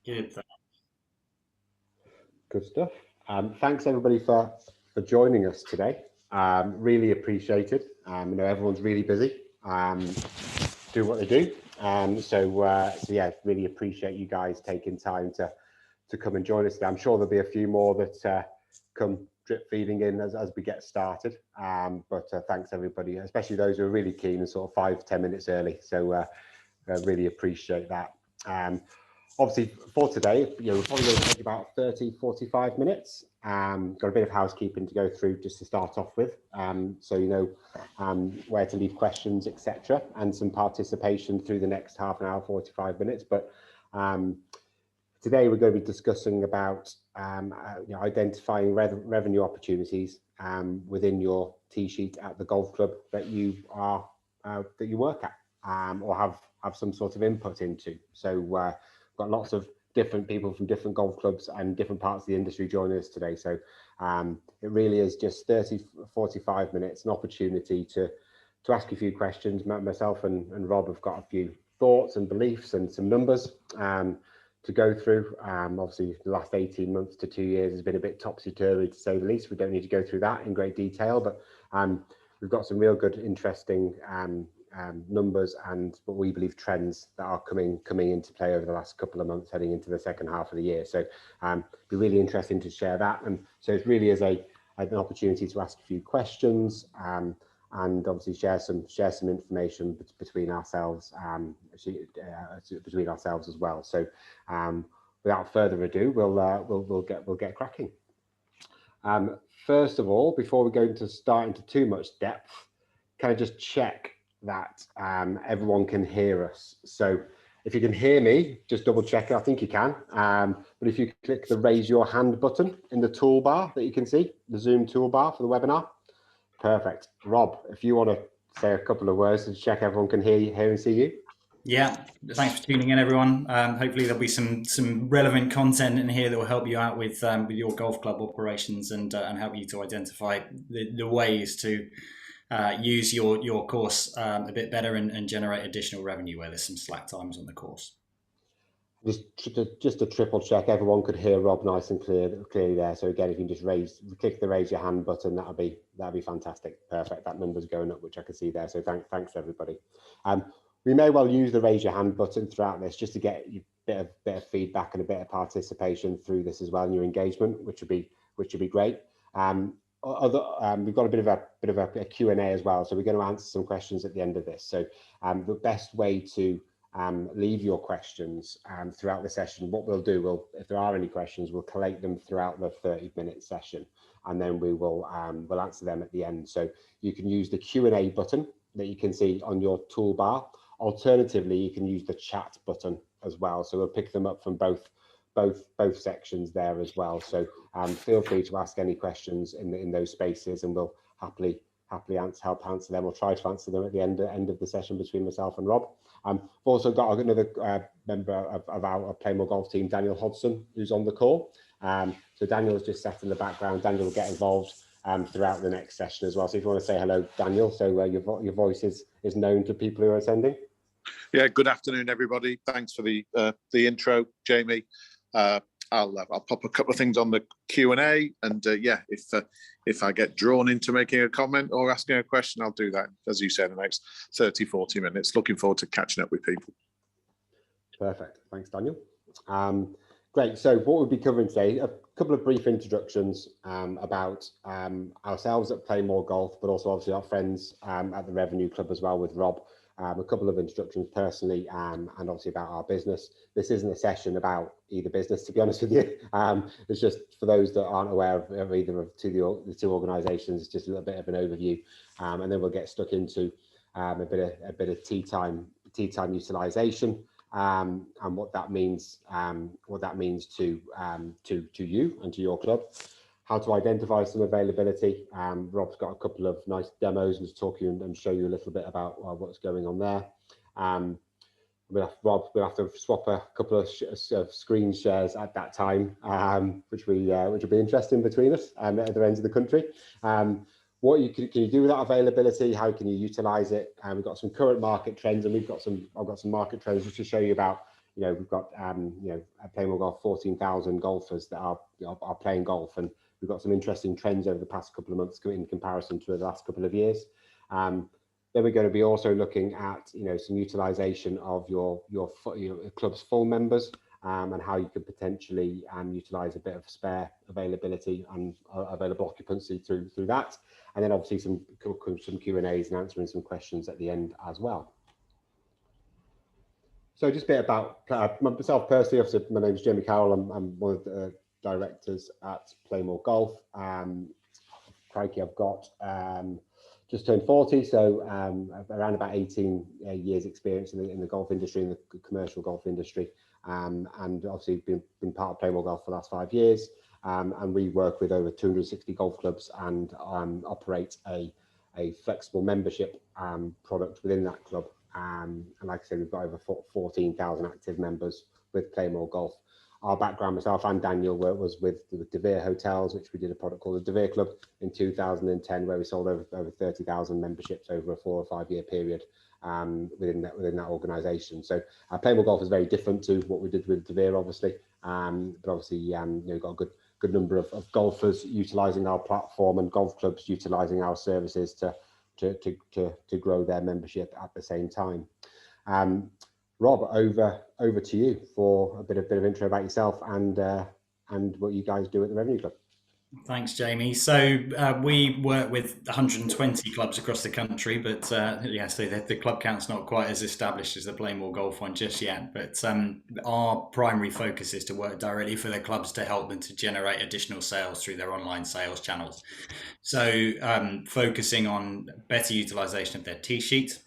Good. Good stuff. Thanks everybody for joining us today. Really appreciated. You know, everyone's really busy. Do what they do. So yeah, really appreciate you guys taking time to come and join us today. I'm sure there'll be a few more that come drip feeding in as we get started. But thanks everybody, especially those who are really keen and sort of 5-10 minutes early. So I really appreciate that. Obviously for today, you know, we're probably going to take about 30-45 minutes. Got a bit of housekeeping to go through just to start off with, so you know where to leave questions, etc., and some participation through the next half an hour, 45 minutes. But today we're going to be discussing about you know, identifying revenue opportunities within your tee sheet at the golf club that you are that you work at or have some sort of input into. So got lots of different people from different golf clubs and different parts of the industry joining us today. So it really is just 30-45 minutes, an opportunity to ask a few questions. Myself and Rob have got a few thoughts and beliefs and some numbers to go through. Obviously, the last 18 months to 2 years has been a bit topsy-turvy, to say the least. We don't need to go through that in great detail, but we've got some real good, interesting numbers and what we believe trends that are coming into play over the last couple of months, heading into the second half of the year. So be really interesting to share that. And so it really is an opportunity to ask a few questions and obviously share some information between ourselves as well. So without further ado, we'll get cracking. First of all, before we go into start into too much depth, can I just check that everyone can hear us? So if you can hear me, just double check it. I think you can. But if you click the raise your hand button in the toolbar that you can see, the Zoom toolbar for the webinar. Perfect. Rob, if you want to say a couple of words to check everyone can hear and see you. Yeah, thanks for tuning in, everyone. Hopefully there'll be some relevant content in here that will help you out with your golf club operations and help you to identify the ways to use your course a bit better and generate additional revenue where there's some slack times on the course. Just to triple check, everyone could hear Rob nice and clearly there. So again, if you can just click the raise your hand button, that'll be fantastic. Perfect. That number's going up, which I can see there. So thanks everybody. We may well use the raise your hand button throughout this just to get you a bit of feedback and a bit of participation through this as well, and your engagement, which would be great. We've got a bit of a Q&A as well, so we're going to answer some questions at the end of this. So the best way to leave your questions throughout the session, what we'll do, if there are any questions, we'll collate them throughout the 30-minute session, and then we'll answer them at the end. So you can use the Q&A button that you can see on your toolbar. Alternatively, you can use the chat button as well. So we'll pick them up from both sections there as well. So feel free to ask any questions in those spaces, and we'll happily help answer them, or try to answer them at the end of the session between myself and Rob. We've also got another member of our PlayMoreGolf team, Daniel Hodson, who's on the call. So Daniel's just sat in the background. Daniel will get involved throughout the next session as well. So if you want to say hello, Daniel, so your voice is known to people who are attending. Yeah, good afternoon, everybody. Thanks for the intro, Jamie. I'll pop a couple of things on the Q&A, and yeah, if I get drawn into making a comment or asking a question, I'll do that, as you said, in the next 30-40 minutes. Looking forward to catching up with people. Perfect. Thanks, Daniel. Great. So what we'll be covering today, a couple of brief introductions about ourselves at PlayMoreGolf, but also obviously our friends at the Revenue Club as well with Rob. A couple of introductions personally and obviously about our business. This isn't a session about either business, to be honest with you. It's just for those that aren't aware of either of the two organisations, it's just a little bit of an overview, and then we'll get stuck into a bit of tee time utilisation and what that means to you and to your club. How to identify some availability. Rob's got a couple of nice demos and to talk you and show you a little bit about what's going on there. Rob will have to swap a couple of screen shares at that time, which will be interesting between us at other ends of the country. What can you do with that availability? How can you utilise it? We've got some current market trends, and I've got some market trends just to show you about we've got at PlayMoreGolf 14,000 golfers that are playing golf, and we've got some interesting trends over the past couple of months in comparison to the last couple of years. Then we're going to be also looking at some utilization of your club's full members, and how you could potentially utilize a bit of spare availability and available occupancy through that, and then obviously some Q&As and answering some questions at the end as well. So just a bit about myself personally. Obviously, my name is Jamie Carroll. I'm one of the directors at PlayMoreGolf. Crikey, I've got just turned 40, so around about 18 years experience in the golf industry, in the commercial golf industry, and obviously been part of PlayMoreGolf for the last 5 years, and we work with over 260 golf clubs and operate a flexible membership product within that club. And like I said, we've got over 14,000 active members with PlayMoreGolf. Our background, myself and Daniel, was with the De Vere Hotels, which we did a product called the De Vere Club in 2010, where we sold over 30,000 memberships over a 4 or 5 year period within that organisation. So PlayMoreGolf is very different to what we did with De Vere, obviously, but obviously we've got a good number of golfers utilising our platform and golf clubs utilising our services to grow their membership at the same time. Rob, over to you for a bit of intro about yourself and what you guys do at the Revenue Club. Thanks, Jamie. So we work with 120 clubs across the country, but so the club count's not quite as established as the PlayMoreGolf one just yet. But our primary focus is to work directly for the clubs to help them to generate additional sales through their online sales channels. So focusing on better utilization of their tee sheet,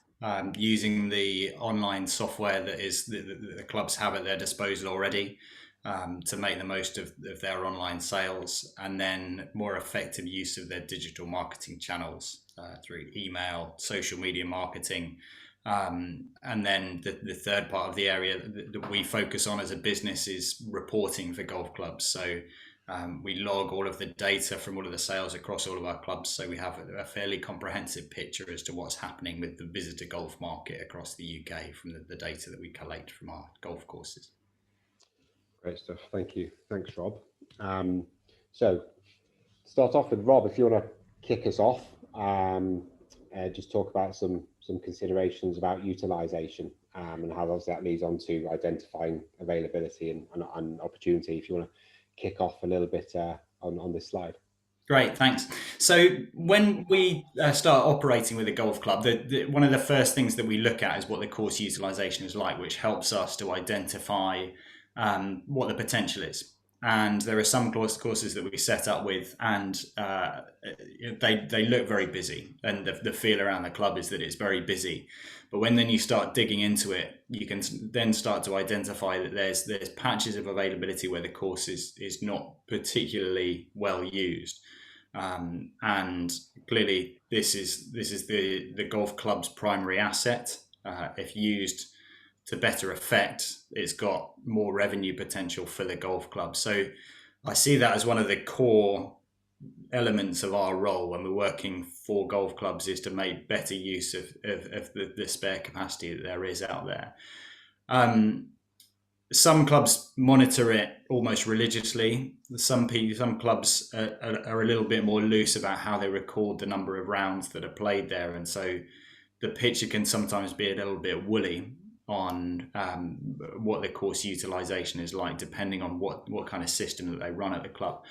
using the online software that the clubs have at their disposal already, to make the most of their online sales, and then more effective use of their digital marketing channels through email, social media marketing. And then the third part of the area that we focus on as a business is reporting for golf clubs. So we log all of the data from all of the sales across all of our clubs, so we have a fairly comprehensive picture as to what's happening with the visitor golf market across the UK from the data that we collect from our golf courses. Great stuff. Thank you. Thanks, Rob. So start off with Rob, if you want to kick us off, just talk about some considerations about utilisation, and how obviously that leads on to identifying availability and opportunity. If you want to kick off a little bit on this slide. Great, thanks. So when we start operating with a golf club, one of the first things that we look at is what the course utilisation is like, which helps us to identify what the potential is. And there are some courses that we set up with, and they look very busy, and the feel around the club is that it's very busy. But when then you start digging into it, you can then start to identify that there's patches of availability where the course is not particularly well used. And clearly this is the golf club's primary asset. If used to better effect, it's got more revenue potential for the golf club. So I see that as one of the core elements of our role when we're working for golf clubs, is to make better use of the spare capacity that there is out there. Some clubs monitor it almost religiously. Some clubs are a little bit more loose about how they record the number of rounds that are played there, and so the picture can sometimes be a little bit woolly on what the course utilization is like, depending on what kind of system that they run at the club.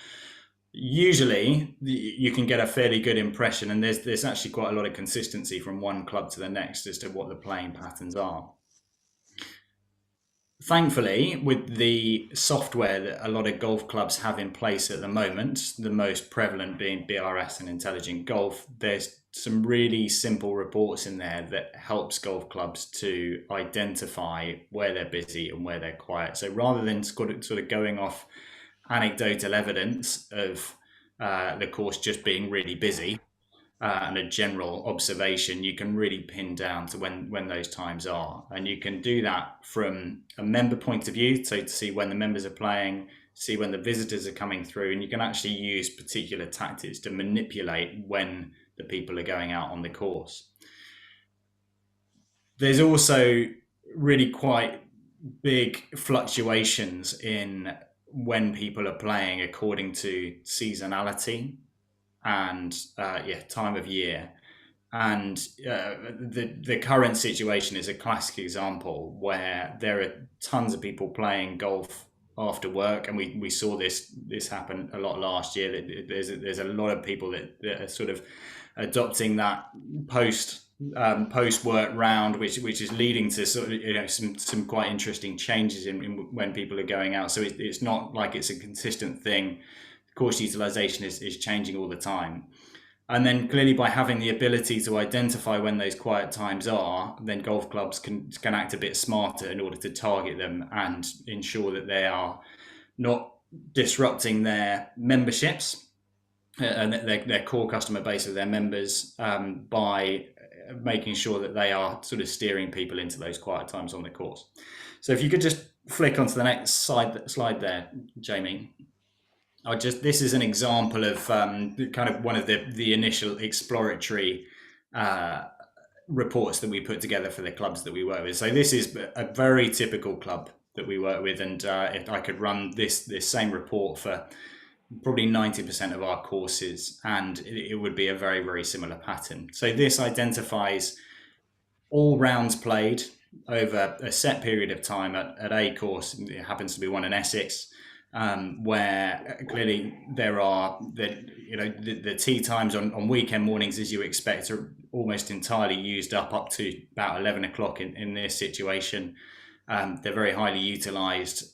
Usually you can get a fairly good impression, and there's actually quite a lot of consistency from one club to the next as to what the playing patterns are. Thankfully, with the software that a lot of golf clubs have in place at the moment, the most prevalent being BRS and Intelligent Golf, there's some really simple reports in there that helps golf clubs to identify where they're busy and where they're quiet. So rather than sort of going off anecdotal evidence of the course just being really busy and a general observation, you can really pin down to when those times are. And you can do that from a member point of view, so to see when the members are playing, see when the visitors are coming through, and you can actually use particular tactics to manipulate when the people are going out on the course. There's also really quite big fluctuations in when people are playing according to seasonality and time of year. And the current situation is a classic example where there are tons of people playing golf after work, and we saw this happen a lot last year. That there's a lot of people that are sort of adopting that post work round, which is leading to sort of some quite interesting changes in when people are going out. So it's not like it's a consistent thing. Course utilization is changing all the time. And then clearly by having the ability to identify when those quiet times are, then golf clubs can act a bit smarter in order to target them and ensure that they are not disrupting their memberships and their core customer base of their members by making sure that they are sort of steering people into those quiet times on the course. So if you could just flick onto the next slide there, Jamie. This is an example of kind of one of the initial exploratory reports that we put together for the clubs that we work with. So this is a very typical club that we work with, and if I could run this same report for probably 90% of our courses, and it would be a very, very similar pattern. So this identifies all rounds played over a set period of time at a course. It happens to be one in Essex. Where clearly there are the tee times on weekend mornings, as you expect, are almost entirely used up to about 11 o'clock in this situation. They're very highly utilized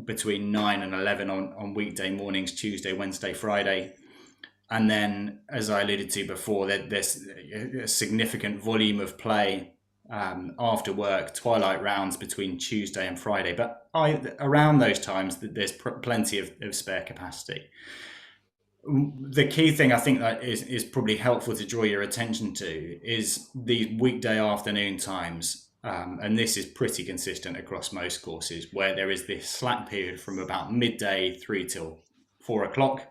between 9 and 11 on weekday mornings, Tuesday, Wednesday, Friday. And then, as I alluded to before, there's a significant volume of play after work, twilight rounds between Tuesday and Friday. But around those times, there's plenty of spare capacity. The key thing I think that is probably helpful to draw your attention to is these weekday afternoon times. And this is pretty consistent across most courses, where there is this slack period from about midday through till 4 o'clock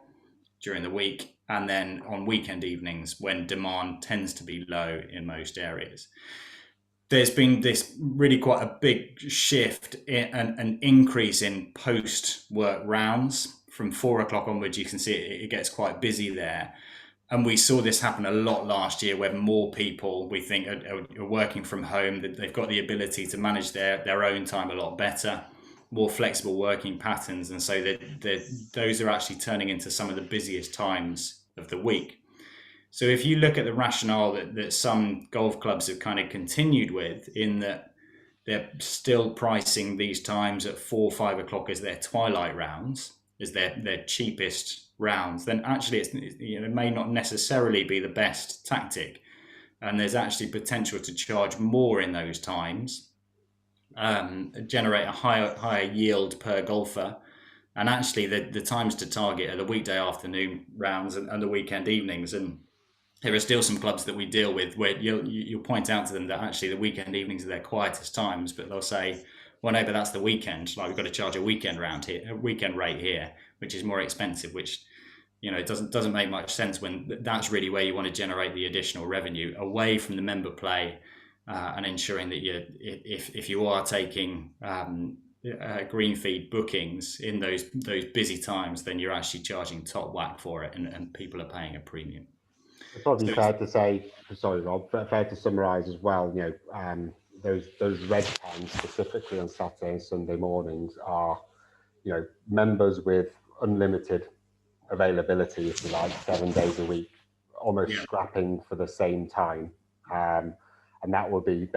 during the week, and then on weekend evenings when demand tends to be low in most areas. There's been this really quite a big shift in an increase in post-work rounds from 4 o'clock onwards. You can see it gets quite busy there. And we saw this happen a lot last year, where more people, we think, are working from home, that they've got the ability to manage their own time a lot better, more flexible working patterns. And so those are actually turning into some of the busiest times of the week. So if you look at the rationale that some golf clubs have kind of continued with, in that they're still pricing these times at 4 or 5 o'clock as their twilight rounds, as their cheapest rounds, then actually it may not necessarily be the best tactic. And there's actually potential to charge more in those times, generate a higher yield per golfer. And actually the times to target are the weekday afternoon rounds and the weekend evenings. And there are still some clubs that we deal with where you'll point out to them that actually the weekend evenings are their quietest times, but they'll say, well, no, but that's the weekend. Like, we've got to charge a weekend rate here, which is more expensive, which, it doesn't make much sense when that's really where you want to generate the additional revenue away from the member play, and ensuring that if you are taking green feed bookings in those busy times, then you're actually charging top whack for it, and people are paying a premium. It's probably fair to say, sorry, Rob, fair to summarise as well, those red times specifically on Saturday and Sunday mornings are, members with unlimited availability, if you like, 7 days a week, almost scrapping for the same time. And that'll be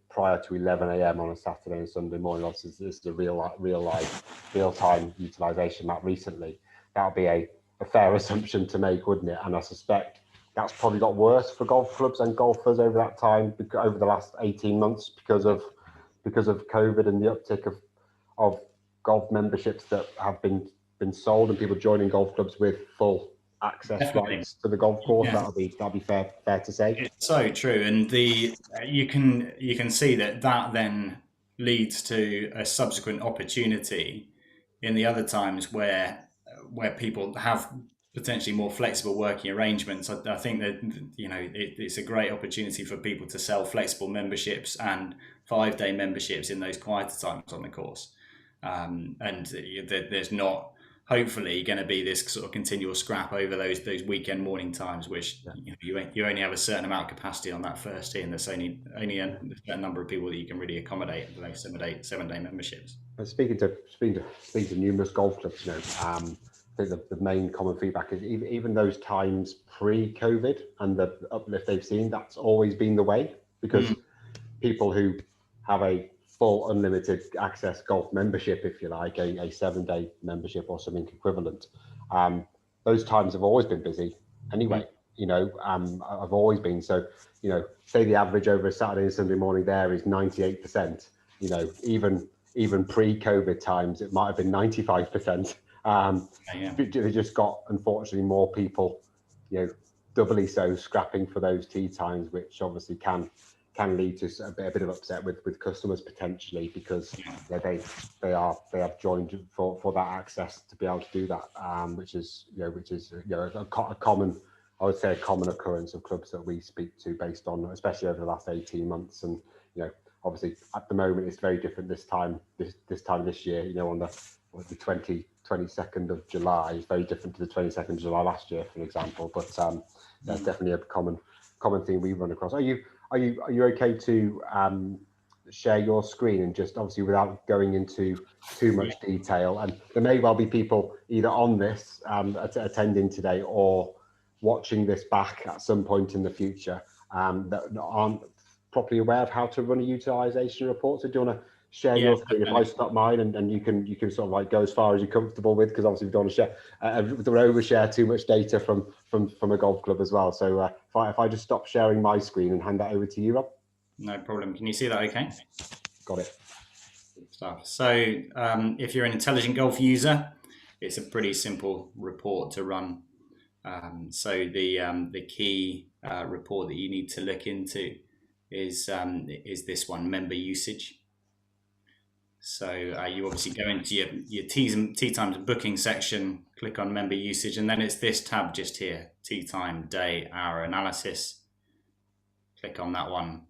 prior to 11 a.m. on a Saturday and Sunday morning. Obviously, this is a real time utilisation map recently. That'll be a fair assumption to make, wouldn't it? And I suspect that's probably got worse for golf clubs and golfers over that time, over the last 18 months, because of COVID and the uptick of golf memberships that have been sold, and people joining golf clubs with full access rights to the golf course. Yeah. That'll be fair to say. It's so true, and you can see that then leads to a subsequent opportunity in the other times where people have potentially more flexible working arrangements. I think that, you know, it's a great opportunity for people to sell flexible memberships and 5-day memberships in those quieter times on the course. And there's not hopefully going to be this sort of continual scrap over those weekend morning times, which you only have a certain amount of capacity on that first tee, and there's only a certain number of people that you can really accommodate for those 7-day memberships. But speaking to numerous golf clubs, you know, I think the main common feedback is even those times pre-COVID and the uplift they've seen, that's always been the way, because people who have a full unlimited access golf membership, if you like, a 7-day membership or something equivalent, those times have always been busy anyway. You know, I've always been. So, you know, say the average over a Saturday and Sunday morning there is 98%. You know, even pre-COVID times, it might have been 95%. They just got, unfortunately, more people, you know, doubly so scrapping for those tee times, which obviously can lead to a bit of upset with customers potentially, because they have joined for that access to be able to do that, which is a common, I would say, a common occurrence of clubs that we speak to, based on, especially over the last 18 months. And, you know, obviously at the moment it's very different this time this year, you know, on the 22nd of July is very different to the 22nd of July last year, for example. But that's definitely a common thing we run across. Are you okay to share your screen, and just obviously without going into too much detail? And there may well be people either on this attending today or watching this back at some point in the future that aren't properly aware of how to run a utilization report. So do you want to share your screen if I stop mine, and you can sort of like go as far as you're comfortable with, because obviously we don't want to share, don't overshare too much data from a golf club as well. So if I just stop sharing my screen and hand that over to you, Rob. No problem. Can you see that okay? Got it. Good stuff. So if you're an Intelligent Golf user, it's a pretty simple report to run. So the key report that you need to look into is this one, member usage. So you obviously go into your tee times booking section, click on member usage, and then it's this tab just here, tee time, day, hour analysis. Click on that one,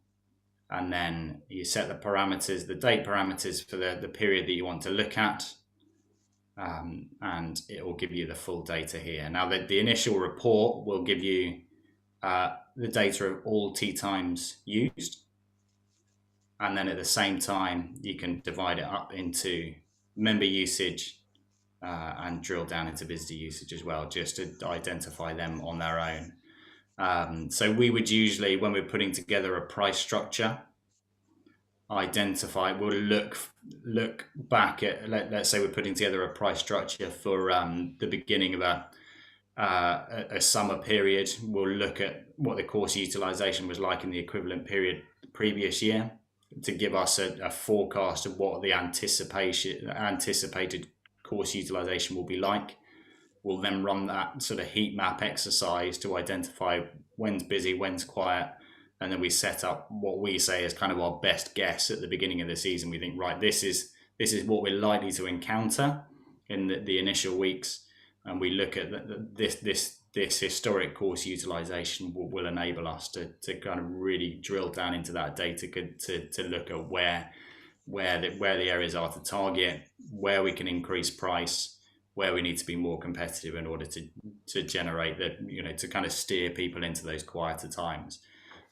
and then you set the parameters, the date parameters for the period that you want to look at, and it will give you the full data here. Now the initial report will give you the data of all tee times used. And then at the same time, you can divide it up into member usage and drill down into visitor usage as well, just to identify them on their own. So we would usually, when we're putting together a price structure, we'll look back at, let's say we're putting together a price structure for the beginning of a summer period. We'll look at what the course utilization was like in the equivalent period the previous year, to give us a forecast of what the anticipated course utilization will be like. We'll then run that sort of heat map exercise to identify when's busy, when's quiet, and then we set up what we say is kind of our best guess at the beginning of the season. We think, right, this is what we're likely to encounter in the initial weeks, and we look at this historic course utilization will enable us to kind of really drill down into that data to look at where the areas are to target, where we can increase price, where we need to be more competitive in order to generate to kind of steer people into those quieter times.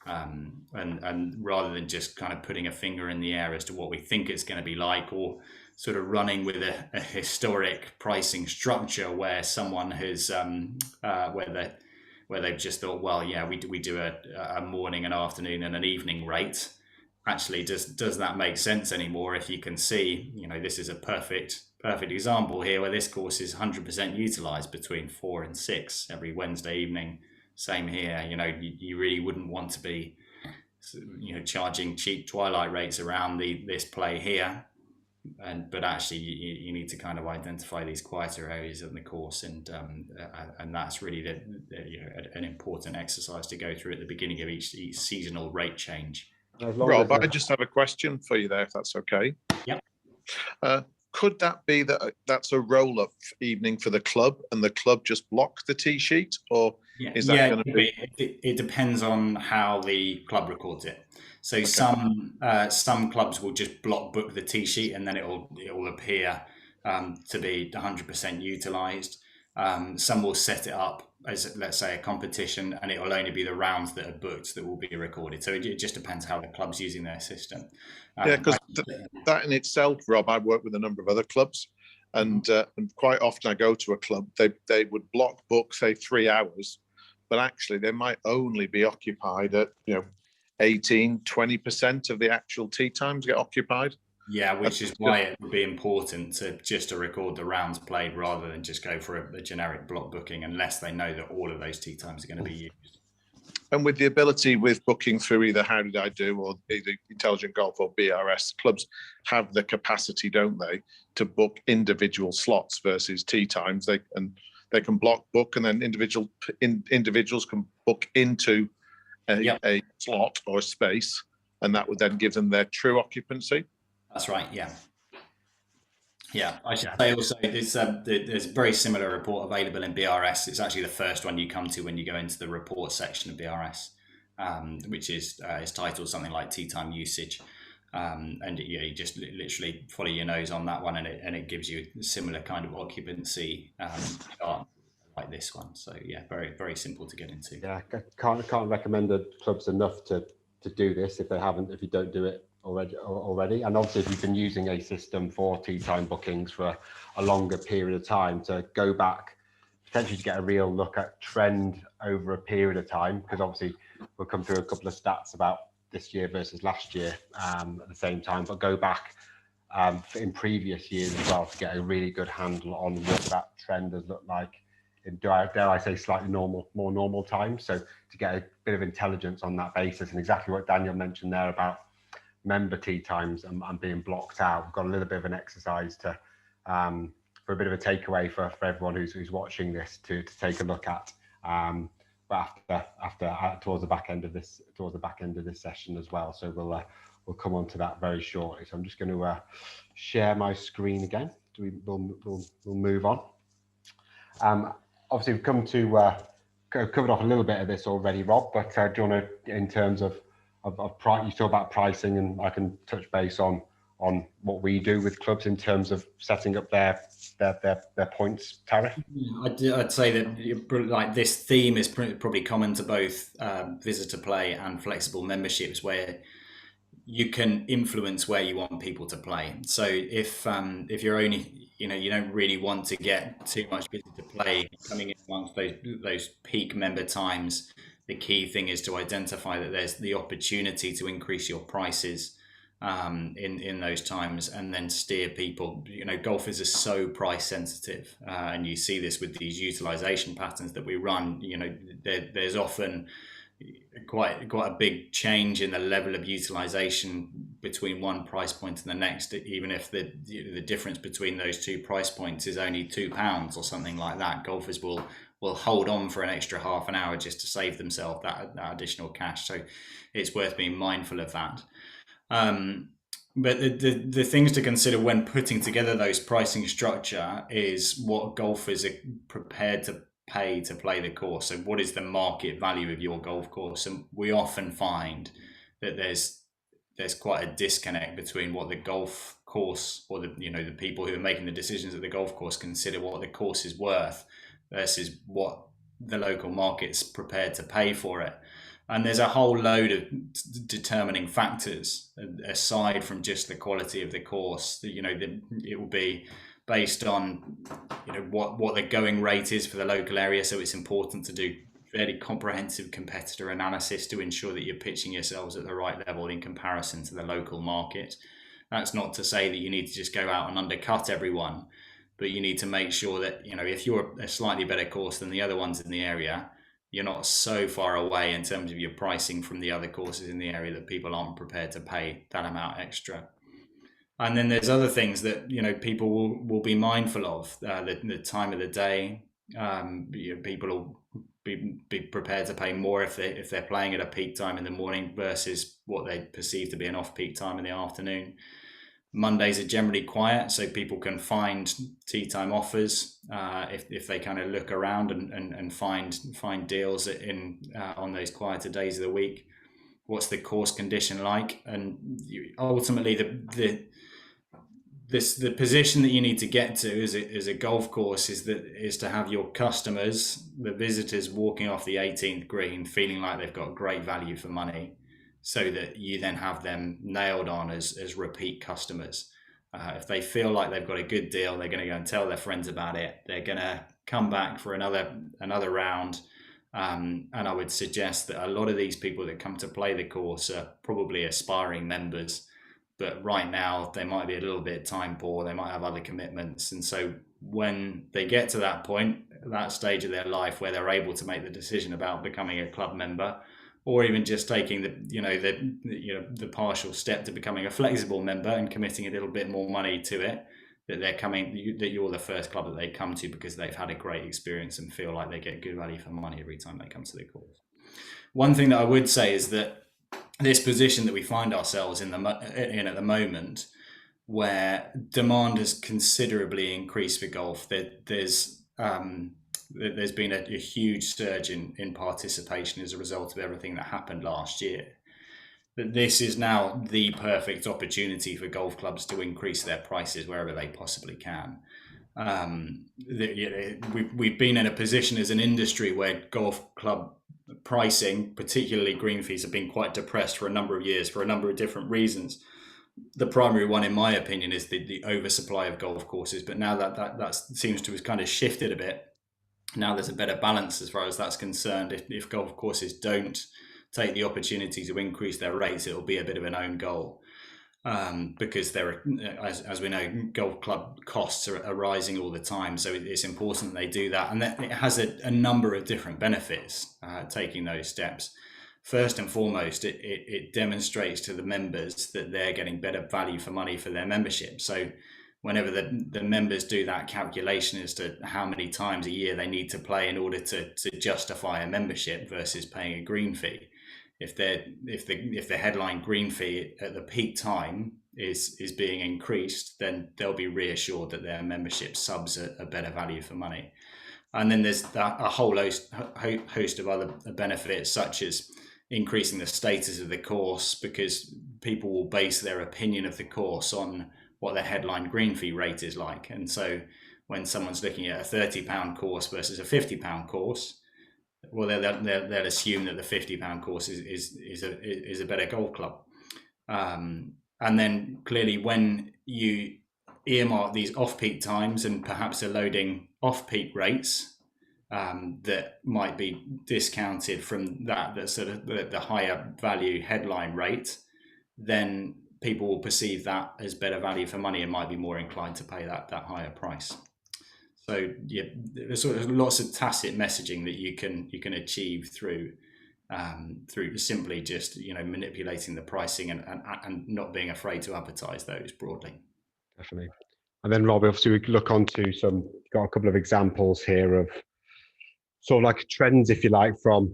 And rather than just kind of putting a finger in the air as to what we think it's going to be like, or sort of running with a historic pricing structure where someone has where they've just thought, well, yeah, we do a morning, an afternoon, and an evening rate. Actually, does that make sense anymore? If you can see, this is a perfect example here, where this course is 100% utilized between 4 and 6 every Wednesday evening. Same here. You really wouldn't want to be charging cheap twilight rates around this play here. But actually, you need to kind of identify these quieter areas in the course, and that's really an important exercise to go through at the beginning of each seasonal rate change. Rob, I just have a question for you there, if that's okay. Yeah. could that be that that's a roll-up evening for the club, and the club just block the tee sheet, or is that going to be? It depends on how the club records it. So some clubs will just block book the tee sheet, and then it will appear to be 100% utilised. Some will set it up as, let's say, a competition, and it will only be the rounds that are booked that will be recorded. So it just depends how the club's using their system. Yeah, because that in itself, Rob, I work with a number of other clubs, and quite often I go to a club, they would block book, say 3 hours, but actually they might only be occupied at 18-20% of the actual tee times get occupied. Yeah, which is why it would be important to record the rounds played rather than just go for a generic block booking, unless they know that all of those tee times are going to be used. And with the ability with booking through either How Did I Do or either Intelligent Golf or BRS, clubs have the capacity, don't they, to book individual slots versus tee times. They can block book, and then individuals can book into a slot or a space, and that would then give them their true occupancy. That's right. Yeah. Yeah, I should say also there's a very similar report available in BRS. It's actually the first one you come to when you go into the report section of BRS, which is titled something like tee time usage, and you just literally follow your nose on that one, and it gives you a similar kind of occupancy chart like this one. So yeah, very very simple to get into. Yeah, can't recommend the clubs enough to do this if you don't do it already. And obviously, if you've been using a system for tee time bookings for a longer period of time, to go back potentially to get a real look at trend over a period of time, because obviously we'll come through a couple of stats about this year versus last year at the same time, but go back in previous years as well to get a really good handle on what that trend has looked like in, dare I say, slightly more normal times. So to get a bit of intelligence on that basis, and exactly what Daniel mentioned there about member tee times and being blocked out. We've got a little bit of an exercise to for a bit of a takeaway for everyone who's watching this to take a look at. But after towards the back end of this session as well. So we'll come on to that very shortly. So I'm just going to share my screen again. We'll move on. Obviously we've come to covered off a little bit of this already, Rob. But do you want to, in terms of price, you talk about pricing, and I can touch base on what we do with clubs in terms of setting up their points tariff. I'd say that like this theme is probably common to both visitor play and flexible memberships, where you can influence where you want people to play. So if you're only, you don't really want to get too much visitor play coming in amongst those peak member times, the key thing is to identify that there's the opportunity to increase your prices in those times, and then steer people. Golfers are so price sensitive, and you see this with these utilization patterns that we run. There's often quite a big change in the level of utilization between one price point and the next, even if the difference between those two price points is only £2 or something like that. Golfers will hold on for an extra half an hour just to save themselves that additional cash. So it's worth being mindful of that. But the things to consider when putting together those pricing structure is what golfers are prepared to pay to play the course. So what is the market value of your golf course? And we often find that there's quite a disconnect between what the golf course, or the people who are making the decisions at the golf course, consider what the course is worth versus what the local market's prepared to pay for it. And there's a whole load of determining factors aside from just the quality of the course. It will be based on what the going rate is for the local area. So it's important to do fairly comprehensive competitor analysis to ensure that you're pitching yourselves at the right level in comparison to the local market. That's not to say that you need to just go out and undercut everyone, but you need to make sure that, if you're a slightly better course than the other ones in the area, you're not so far away in terms of your pricing from the other courses in the area that people aren't prepared to pay that amount extra. And then there's other things that, people will be mindful of, the time of the day. People will be prepared to pay more if they're playing at a peak time in the morning versus what they perceive to be an off-peak time in the afternoon. Mondays are generally quiet, so people can find tee time offers if they kind of look around and find deals on those quieter days of the week. What's the course condition like? And ultimately, the position that you need to get to as a golf course is to have your customers, the visitors, walking off the 18th green feeling like they've got great value for money, so that you then have them nailed on as repeat customers. If they feel like they've got a good deal, they're going to go and tell their friends about it. They're going to come back for another round. And I would suggest that a lot of these people that come to play the course are probably aspiring members, but right now they might be a little bit time poor. They might have other commitments. And so when they get to that point, that stage of their life where they're able to make the decision about becoming a club member, or even just taking the partial step to becoming a flexible member and committing a little bit more money to it, that you're the first club that they come to because they've had a great experience and feel like they get good value for money every time they come to the course. One thing that I would say is that this position that we find ourselves in at the moment, where demand has considerably increased for golf, there's been a huge surge in participation as a result of everything that happened last year. That this is now the perfect opportunity for golf clubs to increase their prices wherever they possibly can. We've been in a position as an industry where golf club pricing, particularly green fees, have been quite depressed for a number of years for a number of different reasons. The primary one, in my opinion, is the oversupply of golf courses. But now that seems to have kind of shifted a bit. Now there's a better balance as far as that's concerned. If golf courses don't take the opportunity to increase their rates, it'll be a bit of an own goal. Because there are, as we know, golf club costs are rising all the time. So it's important that they do that. And that it has a number of different benefits, taking those steps. First and foremost, it demonstrates to the members that they're getting better value for money for their membership. So whenever the members do that calculation as to how many times a year they need to play in order to justify a membership versus paying a green fee, if the headline green fee at the peak time is being increased, then they'll be reassured that their membership subs are better value for money. And then there's a whole host of other benefits, such as increasing the status of the course, because people will base their opinion of the course on what their headline green fee rate is like. And so when someone's looking at a £30 course versus a £50 course, well, they'll assume that the £50 course is a better golf club. And then clearly, when you earmark these off-peak times and perhaps are loading off-peak rates that might be discounted from that sort of the higher value headline rate, then people will perceive that as better value for money and might be more inclined to pay that higher price. So yeah, there's sort of lots of tacit messaging that you can achieve through simply just manipulating the pricing and not being afraid to advertise those broadly. Definitely. And then Rob, obviously we look onto got a couple of examples here of sort of like trends, if you like, from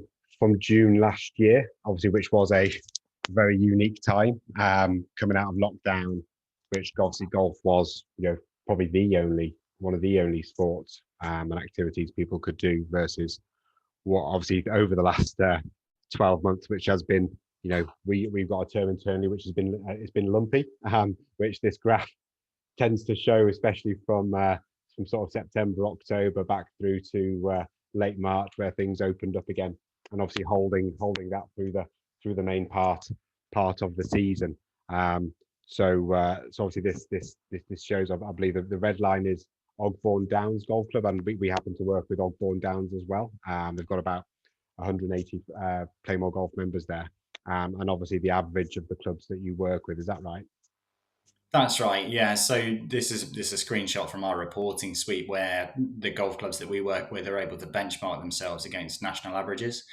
June last year, obviously, which was a very unique time coming out of lockdown, which obviously golf was, probably one of the only sports and activities people could do, versus what obviously over the last 12 months, which has been, we've got a term internally which has been it's been lumpy, which this graph tends to show, especially from sort of September, October back through to late March, where things opened up again, and obviously holding that through the main part of the season. So obviously this shows, I believe that the red line is Ogbourne Downs Golf Club, and we happen to work with Ogbourne Downs as well. They've got about 180 PlayMoreGolf members there, and obviously the average of the clubs that you work with, is that right? That's right, yeah. So this is a screenshot from our reporting suite where the golf clubs that we work with are able to benchmark themselves against national averages.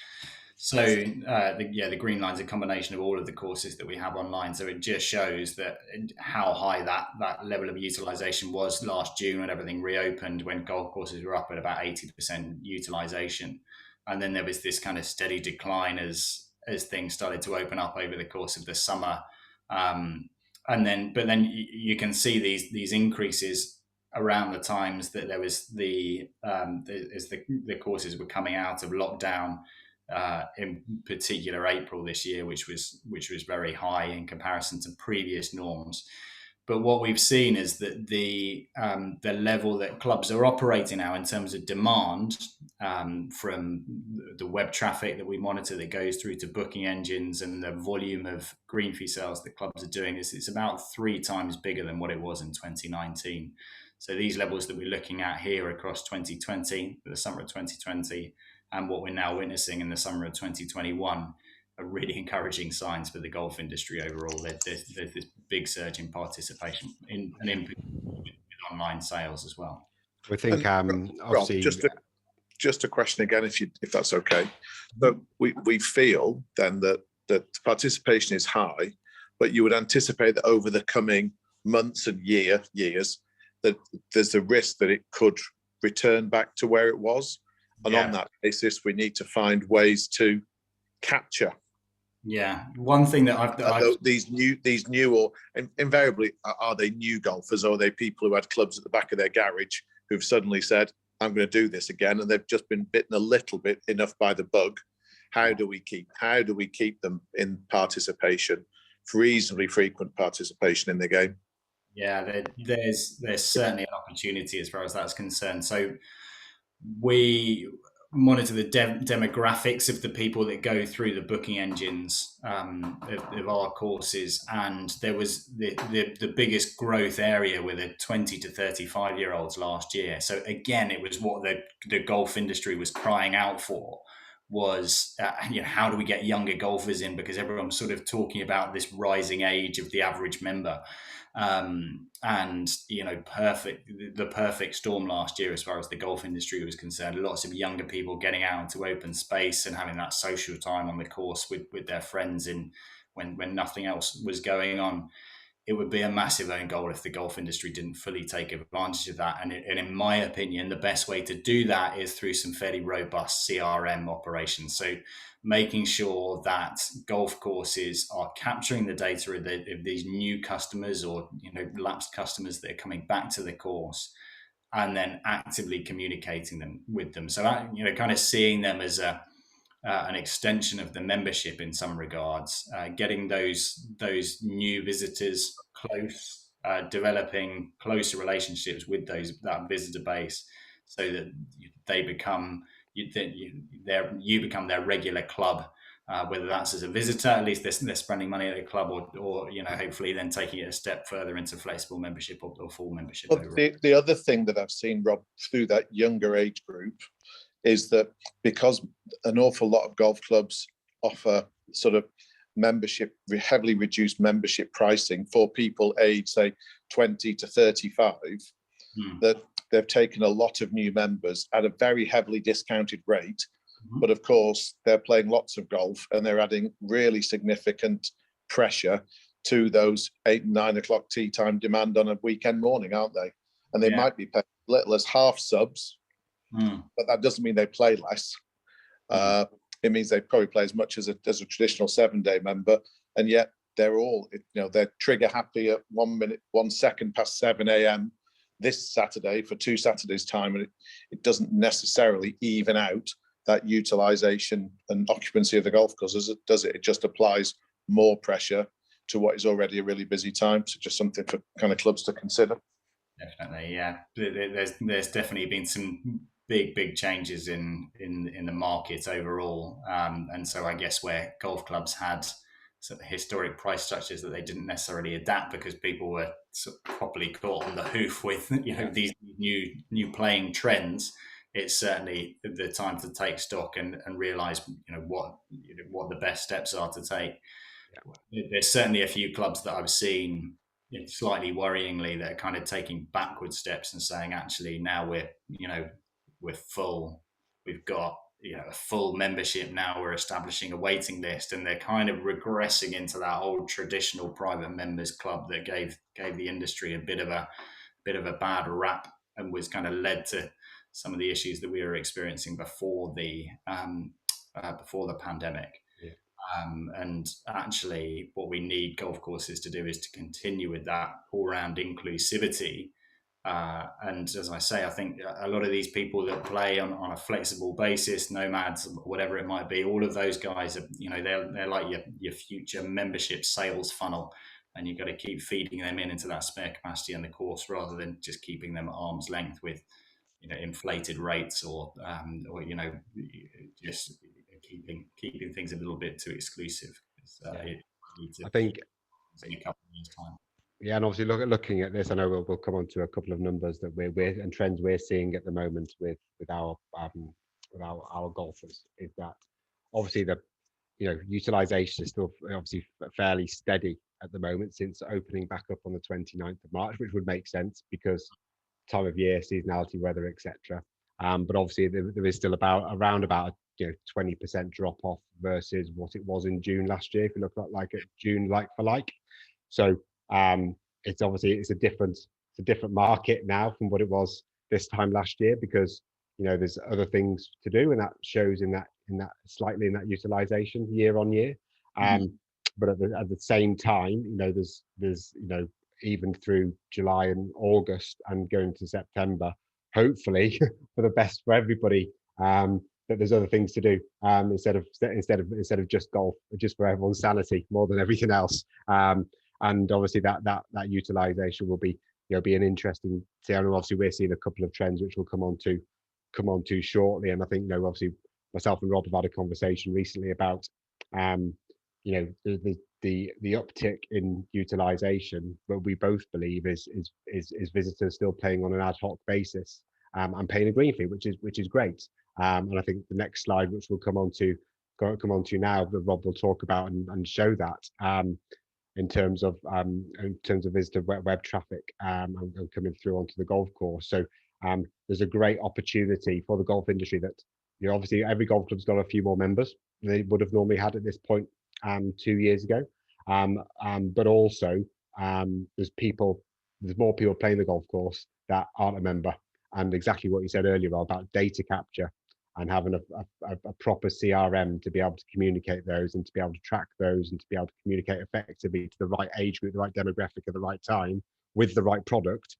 So the green line is a combination of all of the courses that we have online. So it just shows that how high that level of utilization was last June when everything reopened, when golf courses were up at about 80% utilization. And then there was this kind of steady decline as things started to open up over the course of the summer. but then you can see these increases around the times that there was as the courses were coming out of lockdown, in particular April this year, which was very high in comparison to previous norms. But what we've seen is that the level that clubs are operating now in terms of demand, from the web traffic that we monitor that goes through to booking engines, and the volume of green fee sales that clubs are doing, is it's about 3 times bigger than what it was in 2019. So these levels that we're looking at here across 2020, the summer of 2020, and what we're now witnessing in the summer of 2021 are really encouraging signs for the golf industry overall. There's this big surge in participation in online sales as well. I think obviously Rob, just a question again, if that's okay. But we feel then that participation is high, but you would anticipate that over the coming months and years that there's a risk that it could return back to where it was. And on that basis, we need to find ways to capture. Yeah, one thing that these new or invariably are they new golfers, or are they people who had clubs at the back of their garage who've suddenly said, I'm going to do this again, and they've just been bitten a little bit enough by the bug. How do we keep them in participation, reasonably frequent participation in the game? Yeah, there's certainly an opportunity as far as that's concerned. So we monitor the demographics of the people that go through the booking engines of our courses, and there was the biggest growth area with the 20 to 35 year olds last year. So again, it was what the golf industry was crying out for, was how do we get younger golfers in, because everyone's sort of talking about this rising age of the average member. And the perfect storm last year as far as the golf industry was concerned. Lots of younger people getting out into open space and having that social time on the course with their friends when nothing else was going on. It would be a massive own goal if the golf industry didn't fully take advantage of that. And in my opinion, the best way to do that is through some fairly robust CRM operations. So making sure that golf courses are capturing the data of these new customers, or lapsed customers that are coming back to the course, and then actively communicating with them. So kind of seeing them as an extension of the membership in some regards, getting those new visitors close, developing closer relationships with that visitor base, so that they become you become their regular club, whether that's as a visitor, at least they're spending money at the club, or hopefully then taking it a step further into flexible membership or full membership. Well, the other thing that I've seen, Rob, through that younger age group, is that because an awful lot of golf clubs offer sort of membership, heavily reduced membership pricing for people aged, say, 20 to 35, that they've taken a lot of new members at a very heavily discounted rate. But of course, they're playing lots of golf, and they're adding really significant pressure to those 8 and 9 o'clock tee time demand on a weekend morning, aren't they? And they might be paying as little as half subs, but that doesn't mean they play less. It means they probably play as much as a traditional 7-day member, and yet they're all, they're trigger happy at 1 second past 7 a.m. this Saturday for 2 Saturdays time, and it doesn't necessarily even out that utilization and occupancy of the golf course, does it? It just applies more pressure to what is already a really busy time. So just something for kind of clubs to consider. Definitely, yeah. There's definitely been some big changes in the market overall, and so I guess where golf clubs had sort of historic price structures that they didn't necessarily adapt because people were sort of properly caught on the hoof with these new playing trends, it's certainly the time to take stock and realize what the best steps are to take. There's certainly a few clubs that I've seen, slightly worryingly, that are kind of taking backward steps and saying, actually, now we're full. We've got a full membership now. We're establishing a waiting list, and they're kind of regressing into that old traditional private members club that gave the industry a bit of a bad rap, and was kind of led to some of the issues that we were experiencing before the pandemic. And actually, what we need golf courses to do is to continue with that all-round inclusivity. And as I say, I think a lot of these people that play on a flexible basis, nomads, whatever it might be, all of those guys are, they're like your future membership sales funnel, and you've got to keep feeding them into that spare capacity in the course rather than just keeping them at arm's length with inflated rates or just keeping things a little bit too exclusive. I think In a couple of years' time. Yeah, and obviously looking at this, I know we'll come on to a couple of numbers that we're and trends we're seeing at the moment with our golfers, is that obviously the utilization is still obviously fairly steady at the moment since opening back up on the 29th of March, which would make sense because time of year, seasonality, weather, etc. But obviously there is still around about 20% drop off versus what it was in June last year. If you look at June like for like, so it's obviously it's a different market now from what it was this time last year, because there's other things to do, and that shows in that slightly in that utilization year on year. But at the same time, there's even through July and August and going to September, hopefully for the best for everybody, that there's other things to do instead of just golf, just for everyone's sanity more than everything else. And obviously that utilization will be an interesting thing. And obviously we're seeing a couple of trends which we'll come on to shortly. And I think obviously myself and Rob have had a conversation recently about the uptick in utilization, but we both believe is visitors still playing on an ad hoc basis and paying a green fee, which is great. And I think the next slide, which we'll come on to now, that Rob will talk about and show that in terms of visitor web traffic and coming through onto the golf course. So there's a great opportunity for the golf industry that obviously every golf club's got a few more members than they would have normally had at this point 2 years ago. But also there's more people playing the golf course that aren't a member, and exactly what you said earlier about data capture and having a proper CRM to be able to communicate those and to be able to track those and to be able to communicate effectively to the right age group, the right demographic at the right time with the right product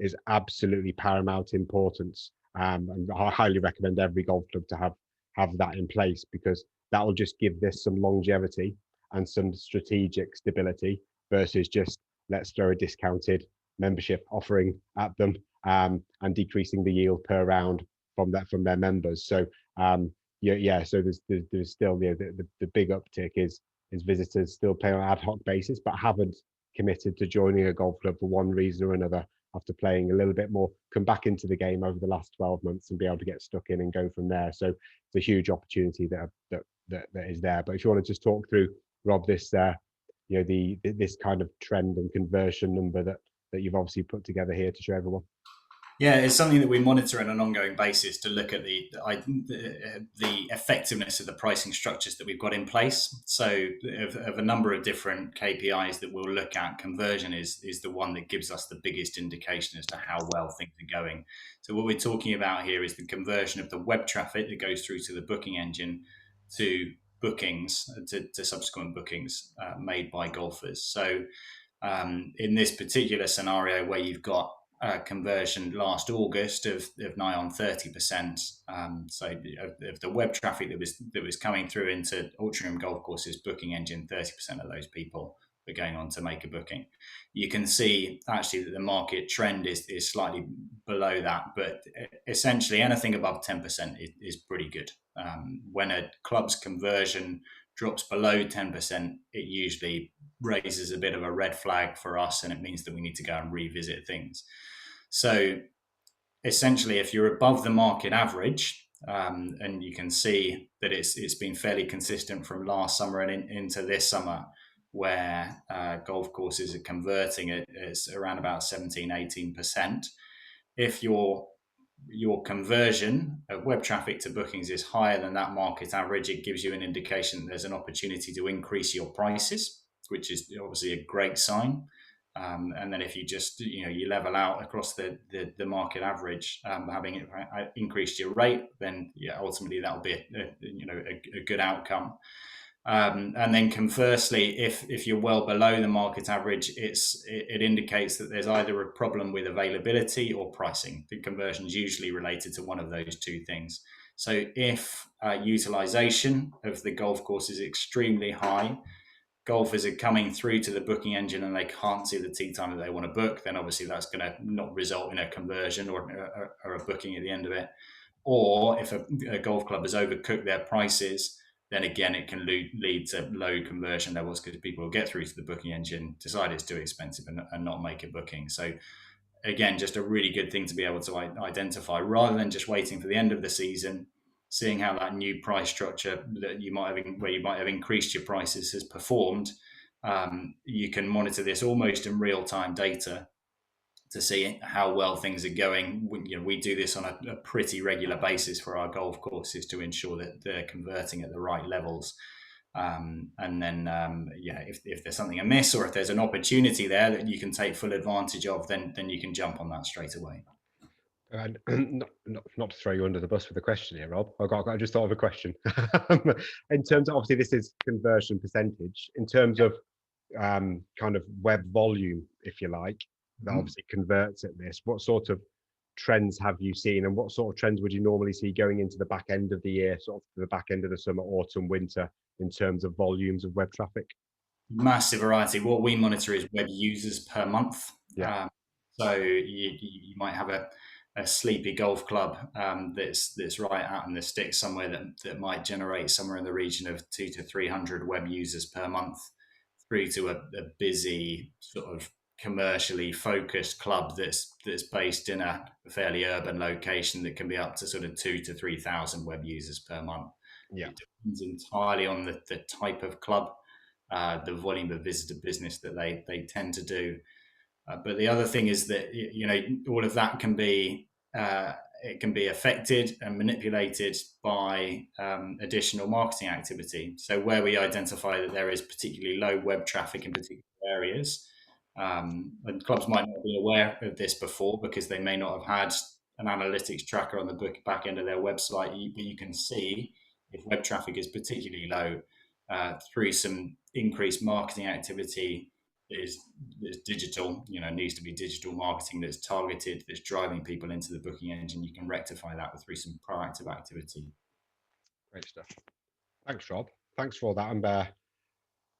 is absolutely paramount importance. And I highly recommend every golf club to have that in place, because that will just give this some longevity and some strategic stability versus just let's throw a discounted membership offering at them and decreasing the yield per round from their members. So so there's still the big uptick is visitors still playing on an ad hoc basis but haven't committed to joining a golf club for one reason or another after playing a little bit more, come back into the game over the last 12 months and be able to get stuck in and go from there. So it's a huge opportunity that is there. But if you want to just talk through, Rob, this this kind of trend and conversion number that you've obviously put together here to show everyone. Yeah, it's something that we monitor on an ongoing basis to look at the effectiveness of the pricing structures that we've got in place. So of a number of different KPIs that we'll look at, conversion is the one that gives us the biggest indication as to how well things are going. So what we're talking about here is the conversion of the web traffic that goes through to the booking engine to bookings, to subsequent bookings made by golfers. So in this particular scenario where you've got conversion last August of nigh on 30%. So of the web traffic that was coming through into Ultra Golf Courses booking engine, 30% of those people were going on to make a booking. You can see actually that the market trend is slightly below that, but essentially anything above 10% is pretty good. When a club's conversion drops below 10%, it usually raises a bit of a red flag for us, and it means that we need to go and revisit things. So essentially, if you're above the market average, and you can see that it's been fairly consistent from last summer and into this summer, where golf courses are converting at around about 17, 18%. If your conversion of web traffic to bookings is higher than that market average, it gives you an indication that there's an opportunity to increase your prices, which is obviously a great sign. And then if you just you level out across the market average, having increased your rate, then ultimately that'll be a good outcome. And then conversely, if you're well below the market average, it indicates that there's either a problem with availability or pricing. The conversion is usually related to one of those two things. So if utilization of the golf course is extremely high, golfers are coming through to the booking engine and they can't see the tee time that they want to book, then obviously that's going to not result in a conversion or a booking at the end of it. Or if a golf club has overcooked their prices, then again, it can lead to low conversion levels because people will get through to the booking engine, decide it's too expensive and not make a booking. So again, just a really good thing to be able to identify rather than just waiting for the end of the season, seeing how that new price structure that where you might have increased your prices has performed. You can monitor this almost in real time data to see how well things are going. We do this on a pretty regular basis for our golf courses to ensure that they're converting at the right levels. And then, if there's something amiss or if there's an opportunity there that you can take full advantage of, then you can jump on that straight away. And not to throw you under the bus with a question here, Rob. I just thought of a question. In terms of, obviously, this is conversion percentage. In terms of kind of web volume, if you like, that obviously converts at this. What sort of trends have you seen, and what sort of trends would you normally see going into the back end of the year, sort of the back end of the summer, autumn, winter, in terms of volumes of web traffic? Massive variety. What we monitor is web users per month. Yeah. So you might have a sleepy golf club that's right out in the sticks somewhere that might generate somewhere in the region of 200 to 300 web users per month, through to a busy sort of commercially focused club that's based in a fairly urban location that can be up to sort of 2,000 to 3,000 web users per month. Yeah. It depends entirely on the type of club, the volume of visitor business that they tend to do. But the other thing is that all of that can be affected and manipulated by additional marketing activity. So where we identify that there is particularly low web traffic in particular areas, and clubs might not be aware of this before because they may not have had an analytics tracker on the back end of their website, but you can see if web traffic is particularly low through some increased marketing activity is digital, needs to be digital marketing that's targeted, that's driving people into the booking engine. You can rectify that through some proactive activity. Great stuff. Thanks, Rob. Thanks for all that. I'm going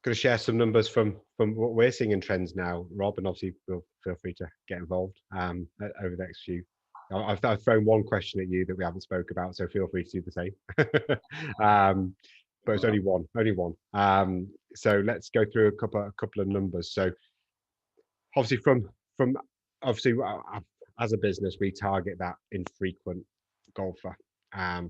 to share some numbers from what we're seeing in trends now, Rob, and obviously feel free to get involved over the next few. I've thrown one question at you that we haven't spoke about, so feel free to do the same. But it's only one. So let's go through a couple of numbers. So obviously from as a business, we target that infrequent golfer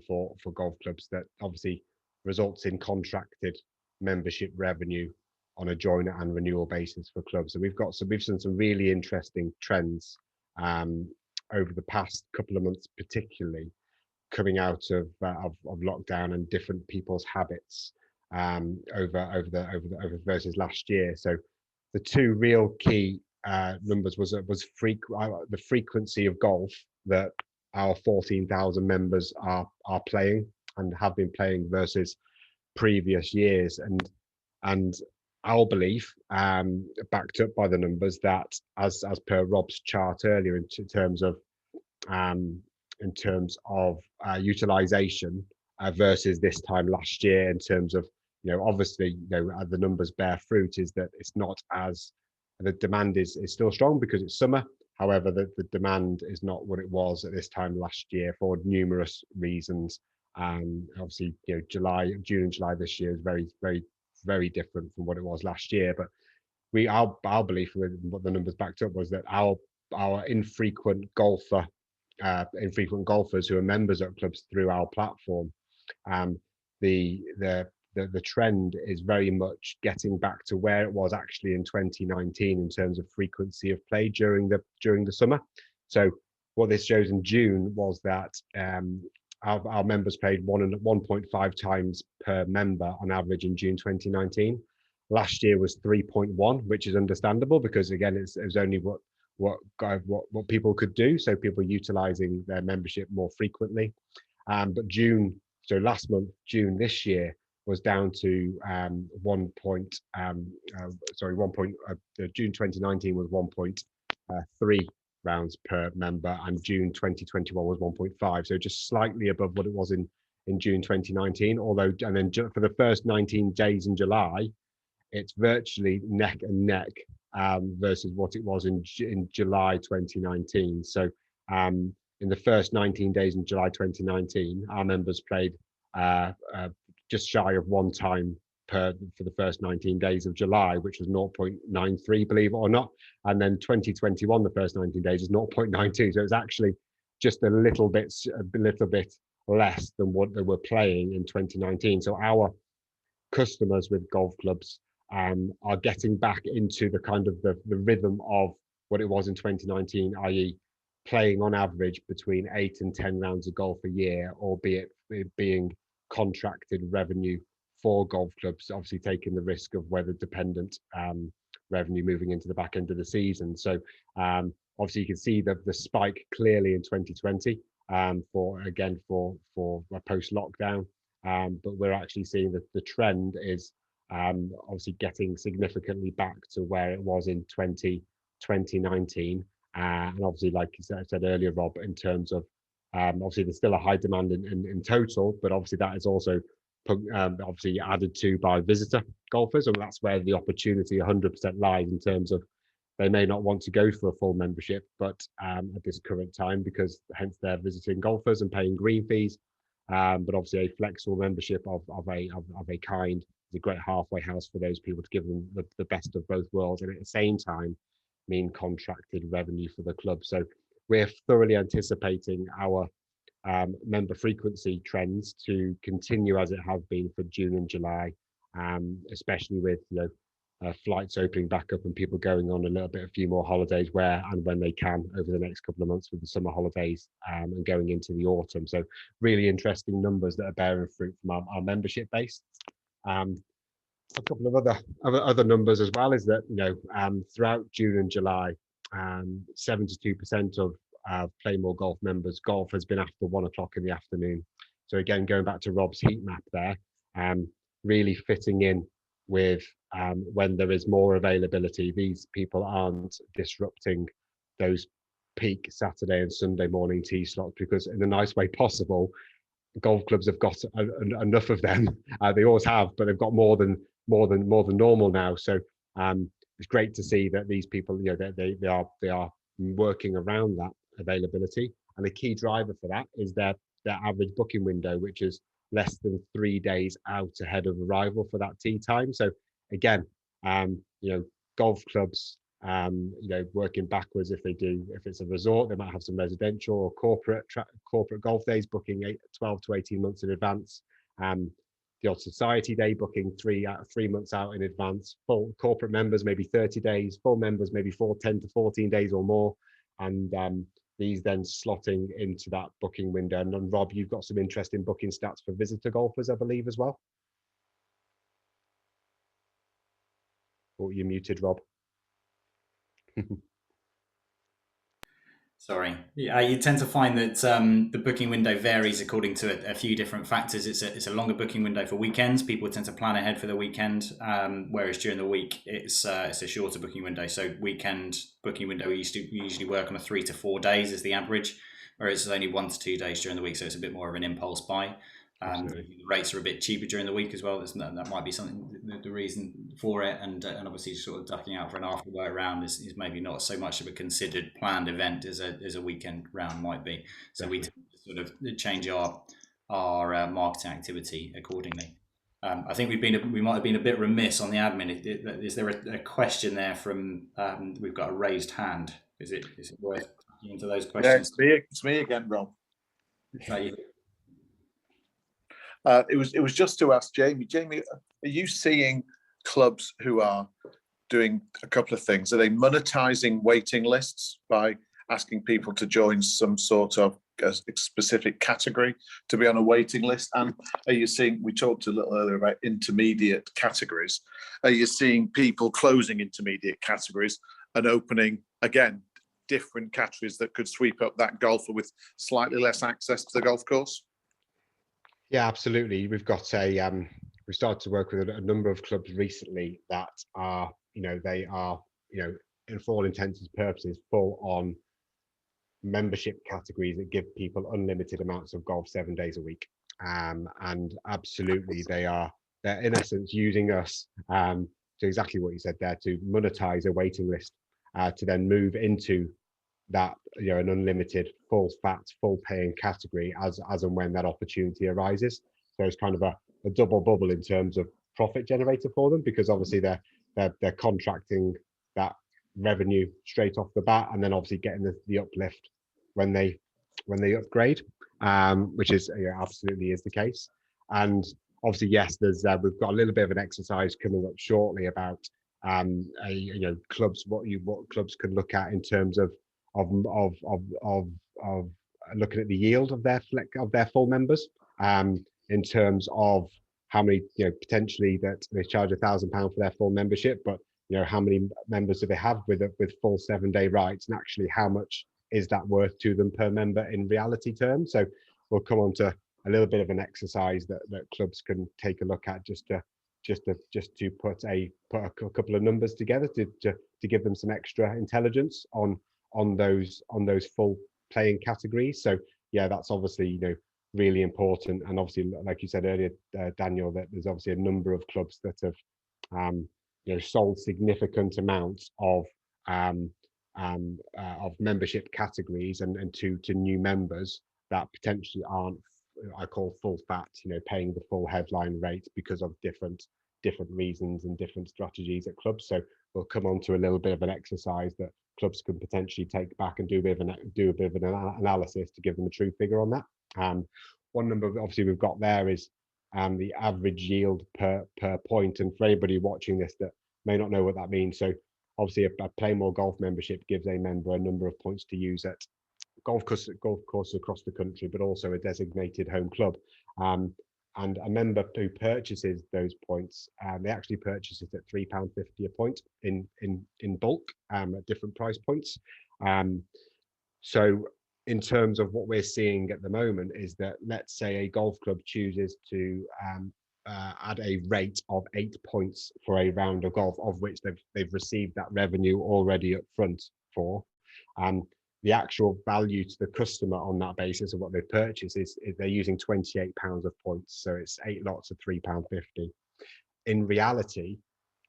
for golf clubs that obviously results in contracted membership revenue on a joiner and renewal basis for clubs. So we've seen some really interesting trends over the past couple of months, particularly coming out of lockdown and different people's habits over versus last year. So the two real key numbers was the frequency of golf that our 14,000 members are playing and have been playing versus previous years, and our belief, backed up by the numbers, that as per Rob's chart earlier, in terms of utilization versus this time last year, in terms of obviously the numbers bear fruit, is that it's not as the demand is still strong because it's summer. However, the demand is not what it was at this time last year for numerous reasons. Obviously, June and July this year is very, very, very different from what it was last year. But our belief with what the numbers backed up was that our infrequent golfers who are members of clubs through our platform, the trend is very much getting back to where it was actually in 2019 in terms of frequency of play during the summer. So what this shows in June was that our members played 1.5 times per member on average in June 2019. Last year was 3.1, which is understandable because again it was only what people could do, so people utilizing their membership more frequently. But last month, June this year, was down to June 2019 was 1.3 rounds per member, and June 2021 was 1.5, so just slightly above what it was in June 2019. Although, and then for the first 19 days in July, it's virtually neck and neck versus what it was in July 2019. So in the first 19 days in July 2019, our members played just shy of one time for the first 19 days of July, which was 0.93, believe it or not. And then 2021, the first 19 days is 0.92. So it's actually just a little bit less than what they were playing in 2019. So our customers with golf clubs are getting back into the kind of the rhythm of what it was in 2019, i.e. playing on average between 8 and 10 rounds of golf a year, albeit it being contracted revenue for golf clubs, obviously taking the risk of weather dependent revenue moving into the back end of the season. So obviously you can see the spike clearly in 2020 for a post lockdown, but we're actually seeing that the trend is obviously getting significantly back to where it was in 2019. And obviously, like I said earlier, Rob, in terms of obviously there's still a high demand in total, but obviously that is also obviously added to by visitor golfers, and that's where the opportunity 100% lies in terms of they may not want to go for a full membership, but at this current time, because hence they're visiting golfers and paying green fees, but obviously a flexible membership of a kind is a great halfway house for those people to give them the best of both worlds, and at the same time mean contracted revenue for the club. So we're thoroughly anticipating our member frequency trends to continue as it has been for June and July, especially with flights opening back up and people going on a few more holidays where and when they can over the next couple of months with the summer holidays and going into the autumn. So really interesting numbers that are bearing fruit from our membership base. A couple of other numbers as well is that throughout June and July, 72% of PlayMoreGolf members golf has been after 1 o'clock in the afternoon. So again, going back to Rob's heat map there, really fitting in with when there is more availability. These people aren't disrupting those peak Saturday and Sunday morning tee slots, because in the nice way possible, golf clubs have got enough of them. They always have, but they've got more than normal now. So it's great to see that these people, they are working around that availability, and the key driver for that is their average booking window, which is less than 3 days out ahead of arrival for that tee time. So again, golf clubs, working backwards, if it's a resort, they might have some residential or corporate golf days booking 12 to 18 months in advance. The odd society day booking 3 months out in advance. Full corporate members maybe 30 days, full members maybe 10 to 14 days or more, and these then slotting into that booking window. And Rob, you've got some interesting booking stats for visitor golfers, I believe, as well. Oh, you're muted, Rob. Sorry. Yeah, you tend to find that the booking window varies according to a few different factors. It's a longer booking window for weekends. People tend to plan ahead for the weekend, whereas during the week it's a shorter booking window. So weekend booking window we usually work on 3 to 4 days is the average, whereas it's only 1 to 2 days during the week. So it's a bit more of an impulse buy. The rates are a bit cheaper during the week as well. That might be something, the reason for it, and obviously sort of ducking out for an after work round is maybe not so much of a considered planned event as a weekend round might be. So we sort of change our marketing activity accordingly. I think we might have been a bit remiss on the admin. Is there a question there from? We've got a raised hand. Is it worth looking into those questions? Yeah, it's me again, Rob. It was just to ask Jamie. Jamie, are you seeing clubs who are doing a couple of things? Are they monetizing waiting lists by asking people to join some sort of a specific category to be on a waiting list? And are you seeing, we talked a little earlier about intermediate categories, are you seeing people closing intermediate categories and opening, again, different categories that could sweep up that golfer with slightly less access to the golf course? Yeah, absolutely. We've got we started to work with a number of clubs recently that are, they are, in for all intents and purposes, full on membership categories that give people unlimited amounts of golf 7 days a week. And absolutely, they're in essence using us to exactly what you said there, to monetize a waiting list, to then move into that, an unlimited, full fat, full paying category as and when that opportunity arises. So it's kind of a double bubble in terms of profit generator for them, because obviously they're contracting that revenue straight off the bat, and then obviously getting the uplift when they upgrade, which is absolutely is the case. And obviously, yes, there's we've got a little bit of an exercise coming up shortly about clubs, what clubs could look at in terms of looking at the yield of their full members, in terms of how many, potentially that they charge £1,000 for their full membership, but how many members do they have with full 7 day rights, and actually how much is that worth to them per member in reality terms. So we'll come on to a little bit of an exercise that clubs can take a look at, just to put a couple of numbers together to give them some extra intelligence on those full playing categories. So yeah, that's obviously really important. And obviously, like you said earlier, Daniel, that there's obviously a number of clubs that have sold significant amounts of membership categories and to new members that potentially aren't, I call full fat, paying the full headline rate because of different reasons and different strategies at clubs. So we'll come on to a little bit of an exercise that clubs can potentially take back and do a bit of an analysis to give them a true figure on that. One number obviously we've got there is the average yield per point. And for anybody watching this that may not know what that means, so obviously a PlayMoreGolf membership gives a member a number of points to use at golf courses across the country, but also a designated home club. And a member who purchases those points, they actually purchase it at £3.50 a point in bulk, at different price points. So in terms of what we're seeing at the moment is that, let's say a golf club chooses to add a rate of 8 points for a round of golf, of which they've received that revenue already up front for. The actual value to the customer on that basis of what they purchase is they're using £28 of points. So it's 8 lots of £3.50. In reality,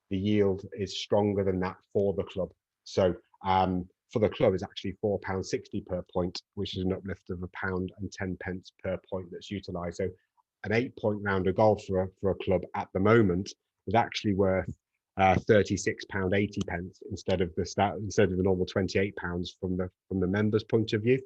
the yield is stronger than that for the club. So for the club, it's actually £4.60 per point, which is an uplift of £1.10 per point that's utilised. So an 8 point round of golf for a club at the moment is actually worth £36.80 instead of the normal £28 from the members' point of view.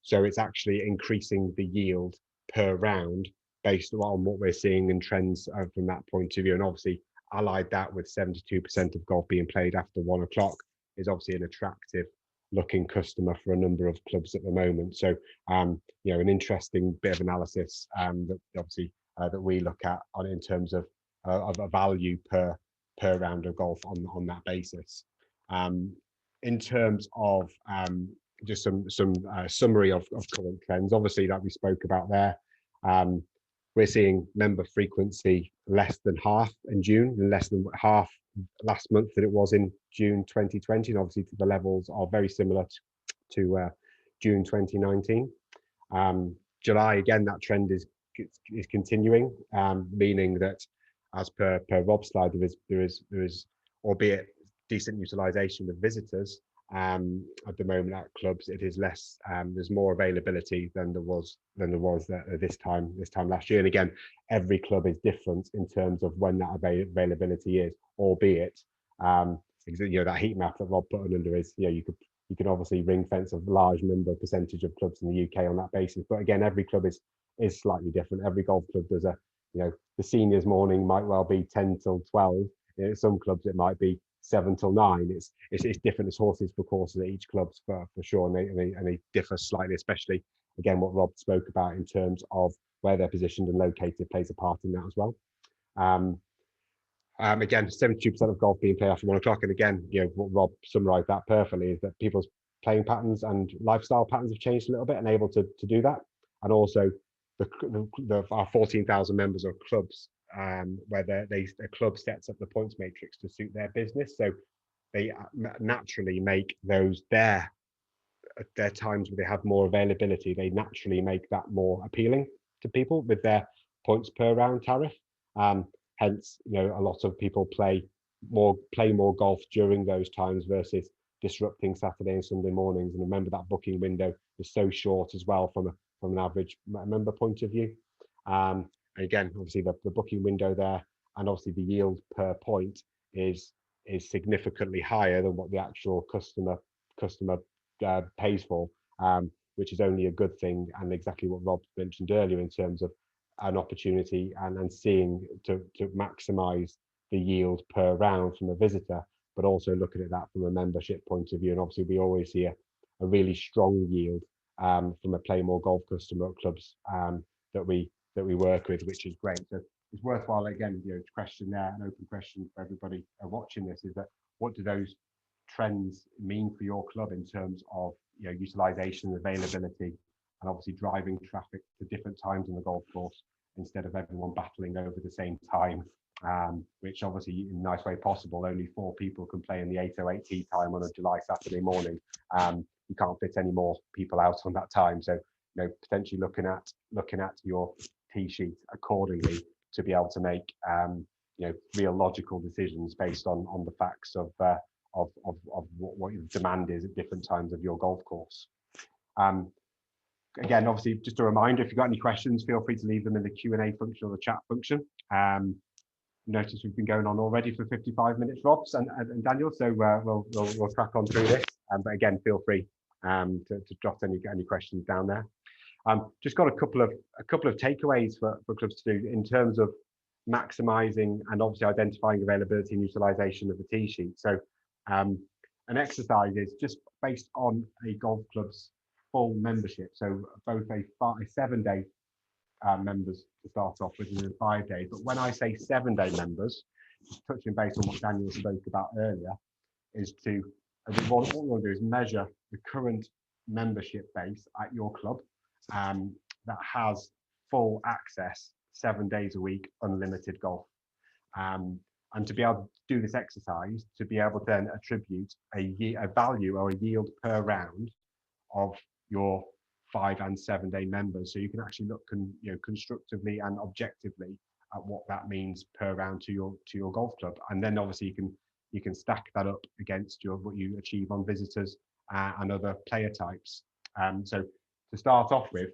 So it's actually increasing the yield per round based on what we're seeing in trends from that point of view. And obviously, allied that with 72% of golf being played after 1 o'clock is obviously an attractive looking customer for a number of clubs at the moment. So an interesting bit of analysis that obviously that we look at in terms of a value per round of golf on that basis. In terms of just some summary of current trends, obviously, that we spoke about there, we're seeing member frequency less than half in June, and less than half last month than it was in June 2020, and obviously the levels are very similar to June 2019. July, again, that trend is continuing, meaning that, as per Rob's slide, there is albeit decent utilization with visitors at the moment at clubs. It is less, there's more availability than there was this time last year. And again, every club is different in terms of when that availability is, albeit that heat map that Rob put under is, you can obviously ring fence a large percentage of clubs in the UK on that basis. But again, every club is slightly different. Every golf club does the seniors morning might well be 10 till 12. Some clubs it might be 7 till 9. It's different. It's horses for courses at each club for sure, and they differ slightly, especially again what Rob spoke about in terms of where they're positioned and located plays a part in that as well. Again, 72% of golf being played after 1 o'clock, and again, what Rob summarised that perfectly is that people's playing patterns and lifestyle patterns have changed a little bit and able to do that, and also our 14,000 members of clubs where a club sets up the points matrix to suit their business. So they naturally make those their times where they have more availability. They naturally make that more appealing to people with their points per round tariff. Hence, a lot of people play more golf during those times versus disrupting Saturday and Sunday mornings. And remember, that booking window is so short as well from an average member point of view. And again, obviously the booking window there, and obviously the yield per point is significantly higher than what the actual customer pays for, which is only a good thing, and exactly what Rob mentioned earlier in terms of an opportunity and seeing to maximize the yield per round from a visitor, but also looking at that from a membership point of view. And obviously we always see a really strong yield from a PlayMoreGolf customer at clubs that we work with, which is great. So it's worthwhile, again, question there, an open question for everybody watching this, is that what do those trends mean for your club in terms of utilization and availability, and obviously driving traffic to different times on the golf course instead of everyone battling over the same time, which obviously in a nice way possible, only 4 people can play in the 8:08 tee time on a July Saturday morning. You can't fit any more people out on that time. So potentially looking at your tee sheet accordingly to be able to make real logical decisions based on the facts of what your demand is at different times of your golf course. Again, obviously, just a reminder, if you've got any questions, feel free to leave them in the Q&A function or the chat function. Notice we've been going on already for 55 minutes, Rob and Daniel, so we'll crack on through this. But again, feel free to drop any questions down there. Just got a couple of takeaways for clubs to do in terms of maximizing and obviously identifying availability and utilization of the tee sheet. So an exercise is just based on a golf club's full membership. So both a 7-day members to start off with, and then 5 days. But when I say 7-day members, touching base on what Daniel spoke about earlier, is what we'll do is measure the current membership base at your club that has full access 7 days a week, unlimited golf. And to be able to do this exercise, to be able to then attribute a value or a yield per round of your 5 and 7 day members, so you can actually look constructively and objectively at what that means per round to your golf club. And then obviously you can stack that up against what you achieve on visitors and other player types. So to start off with,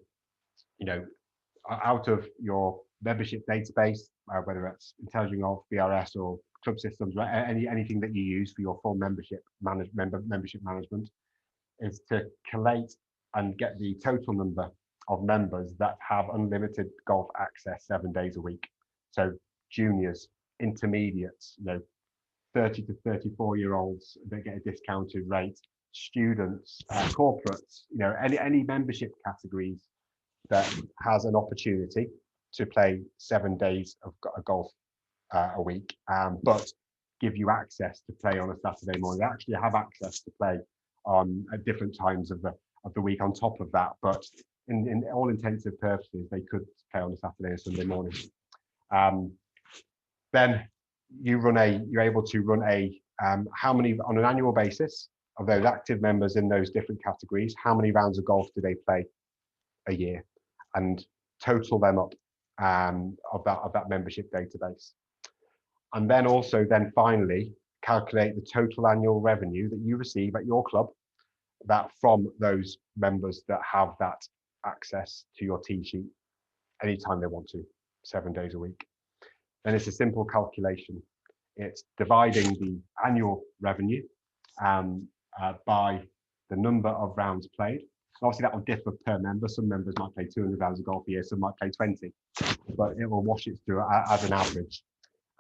out of your membership database, whether it's Intelligent Golf, BRS, or club systems, right? Anything that you use for your full membership management, is to collate and get the total number of members that have unlimited golf access 7 days a week. So juniors, intermediates, 30 to 34-year-olds that get a discounted rate, students, corporates, any membership categories that has an opportunity to play 7 days of golf a week, but give you access to play on a Saturday morning. They actually have access to play on at different times of the week on top of that, but in all intensive purposes, they could play on a Saturday or Sunday morning. Then you're able to run how many on an annual basis of those active members in those different categories, how many rounds of golf do they play a year, and total them up of that membership database. And then also finally calculate the total annual revenue that you receive at your club that from those members that have that access to your tee sheet anytime they want to, 7 days a week. Then it's a simple calculation. It's dividing the annual revenue by the number of rounds played. Obviously that will differ per member. Some members might play 200 rounds of golf a year, some might play 20, but it will wash it through as an average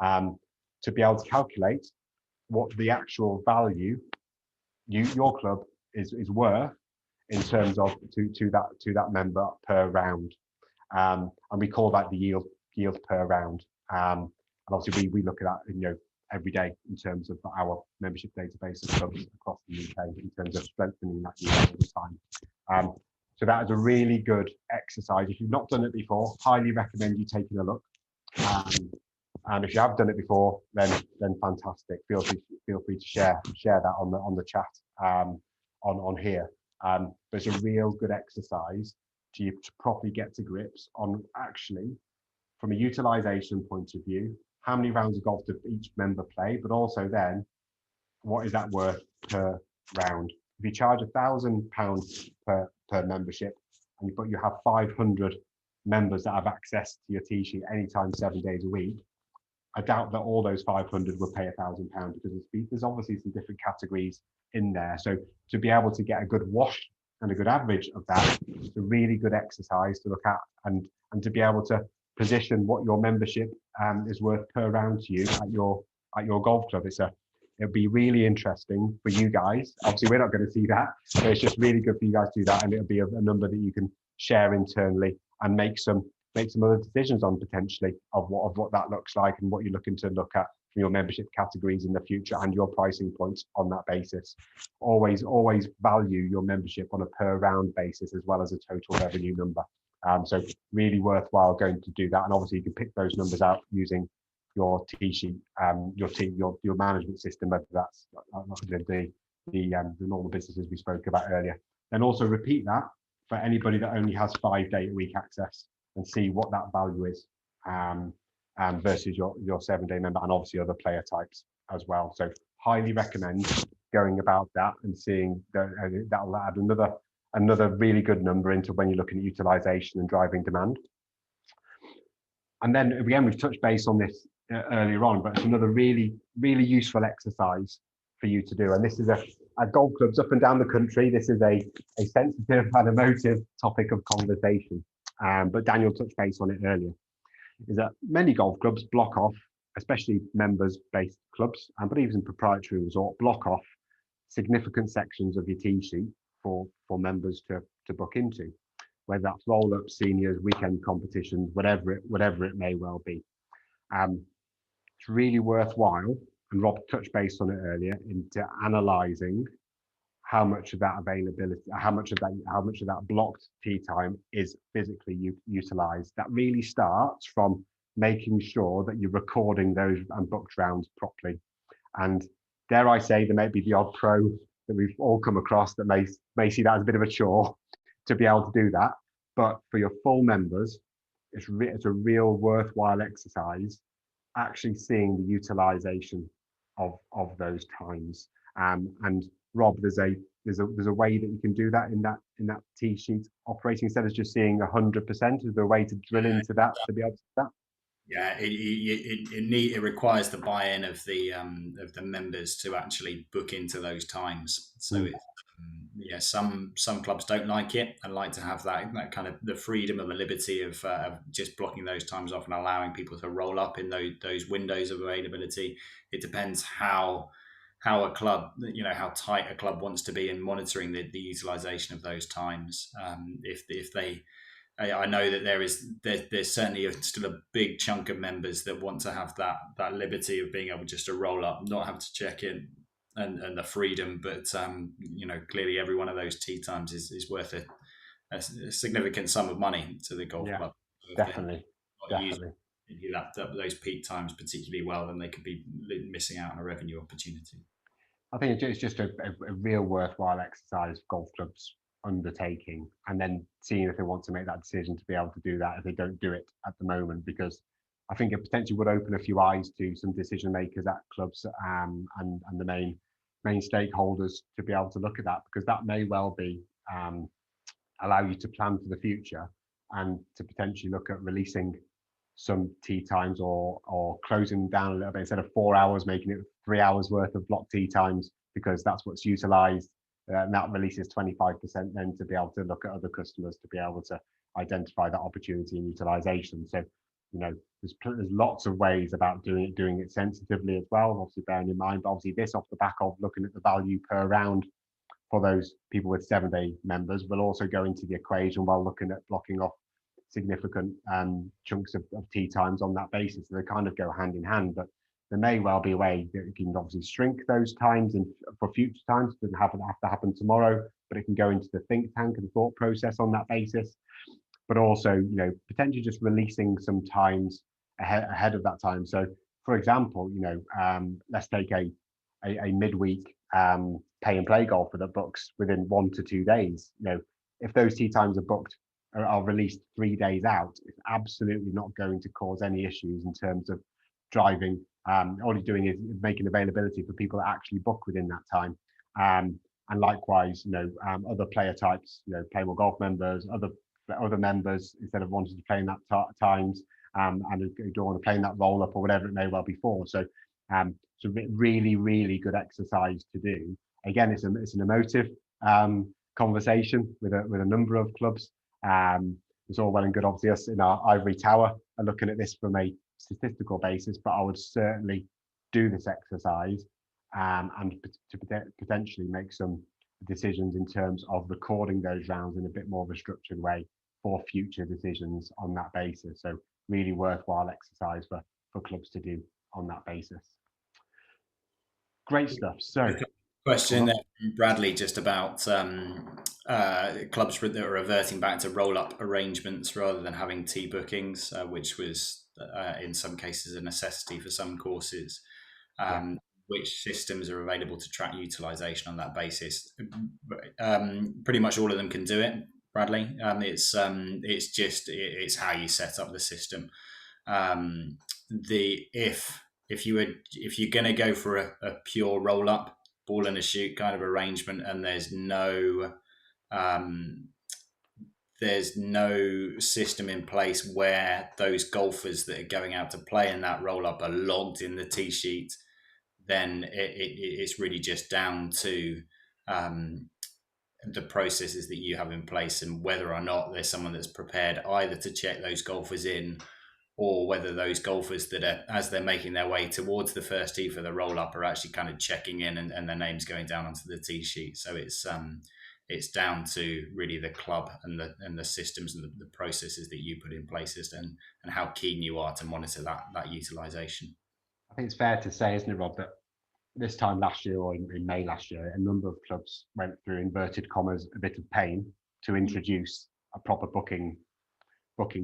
to be able to calculate what the actual value your club is worth in terms of to that member per round, and we call that the yield per round. And obviously we look at that every day in terms of our membership database of clubs across the UK in terms of strengthening that yield over time. So that is a really good exercise. If you've not done it before, highly recommend you taking a look. And if you have done it before, then fantastic. Feel free to share that on the chat on here. But it's a real good exercise to properly get to grips on actually, from a utilization point of view, how many rounds of golf does each member play, but also then what is that worth per round? If you charge £1,000 per membership, but you have 500 members that have access to your tee sheet anytime 7 days a week, I doubt that all those 500 would pay £1,000 because there's obviously some different categories in there. So to be able to get a good wash and a good average of that, it's a really good exercise to look at, and to be able to position what your membership is worth per round to you at your golf club. It'll be really interesting for you guys. Obviously, we're not going to see that, but it's just really good for you guys to do that, and it'll be a number that you can share internally and make some other decisions on potentially of what that looks like and what you're looking to look at from your membership categories in the future and your pricing points on that basis. Always value your membership on a per round basis as well as a total revenue number. So really worthwhile going to do that, and obviously you can pick those numbers out using your tee sheet, your management system, whether that's the normal businesses we spoke about earlier. Then also repeat that for anybody that only has 5 day a week access, and see what that value is versus your 7 day member, and obviously other player types as well. So highly recommend going about that and seeing that will add another really good number into when you're looking at utilization and driving demand. And then again, we've touched base on this earlier on, but it's another really useful exercise for you to do. And this is at golf clubs up and down the country, this is a sensitive and emotive topic of conversation. But Daniel touched base on it earlier, is that many golf clubs block off, especially members-based clubs, but even proprietary resort, block off significant sections of your tee sheet for members to book into, whether that's roll-ups, seniors, weekend competitions, whatever it may well be. It's really worthwhile, and Rob touched base on it earlier, into analysing how much of that availability, how much of that blocked tee time is physically utilised. That really starts from making sure that you're recording those and booked rounds properly. And dare I say, there may be the odd pro that we've all come across that may see that as a bit of a chore to be able to do that. But for your full members, it's a real worthwhile exercise actually seeing the utilisation of those times. And Rob, there's a way that you can do that in that tee sheet operating, instead of just seeing 100%. Is there a way to drill into that to be able to do that? Yeah, it requires the buy-in of the members to actually book into those times. So some clubs don't like it and like to have that kind of the freedom and the liberty of just blocking those times off and allowing people to roll up in those windows of availability. It depends how a club, how tight a club wants to be in monitoring the utilization of those times. If they, I know that there's certainly still a big chunk of members that want to have that liberty of being able just to roll up, not have to check in, and the freedom. But clearly every one of those tee times is worth a significant sum of money to the golf club. So definitely. Those peak times particularly well, then they could be missing out on a revenue opportunity. I think it's just a real worthwhile exercise golf clubs undertaking, and then seeing if they want to make that decision to be able to do that if they don't do it at the moment, because I think it potentially would open a few eyes to some decision makers at clubs and the main stakeholders to be able to look at that, because that may well be allow you to plan for the future and to potentially look at releasing some tee times or closing down a little bit, instead of 4 hours, making it 3 hours worth of block tee times, because that's what's utilized. And that releases 25% then to be able to look at other customers to be able to identify that opportunity and utilization. So, there's lots of ways about doing it sensitively as well, obviously bearing in mind, but obviously this off the back of looking at the value per round for those people with 7 day members will also go into the equation while looking at blocking off significant chunks of tee times on that basis. So they kind of go hand in hand, but there may well be a way that you can obviously shrink those times and for future times. It doesn't have to happen tomorrow, but it can go into the think tank and thought process on that basis. But also, potentially just releasing some times ahead of that time. So, for example, let's take a midweek pay and play golfer that books within 1 to 2 days. If those tee times are booked are released 3 days out, it's absolutely not going to cause any issues in terms of driving. All you're doing is making availability for people that actually book within that time. And likewise, other player types, PlayMoreGolf members, other members, instead of wanting to play in that times, and who don't want to play in that roll up or whatever it may well be for. So, so really, really good exercise to do. Again, it's an emotive conversation with a number of clubs. It's all well and good, obviously, us in our ivory tower are looking at this from a statistical basis, but I would certainly do this exercise and to potentially make some decisions in terms of recording those rounds in a bit more of a structured way for future decisions on that basis. So really worthwhile exercise for clubs to do on that basis. Great stuff. So question there from Bradley just about clubs that are reverting back to roll-up arrangements rather than having tee bookings, which was in some cases a necessity for some courses. Which systems are available to track utilization on that basis? Pretty much all of them can do it, Bradley. It's how you set up the system. If you're going to go for a pure roll up ball and a shoot kind of arrangement, and there's no system in place where those golfers that are going out to play in that roll up are logged in the tee sheet, then it's really just down to the processes that you have in place and whether or not there's someone that's prepared either to check those golfers in, or whether those golfers that are, as they're making their way towards the first tee for the roll-up, are actually kind of checking in and their names going down onto the tee sheet. So it's down to really the club and the systems and the processes that you put in place and how keen you are to monitor that utilization. I think it's fair to say, isn't it, Rob, that this time last year, or in May last year, a number of clubs went through, inverted commas, a bit of pain to introduce a proper booking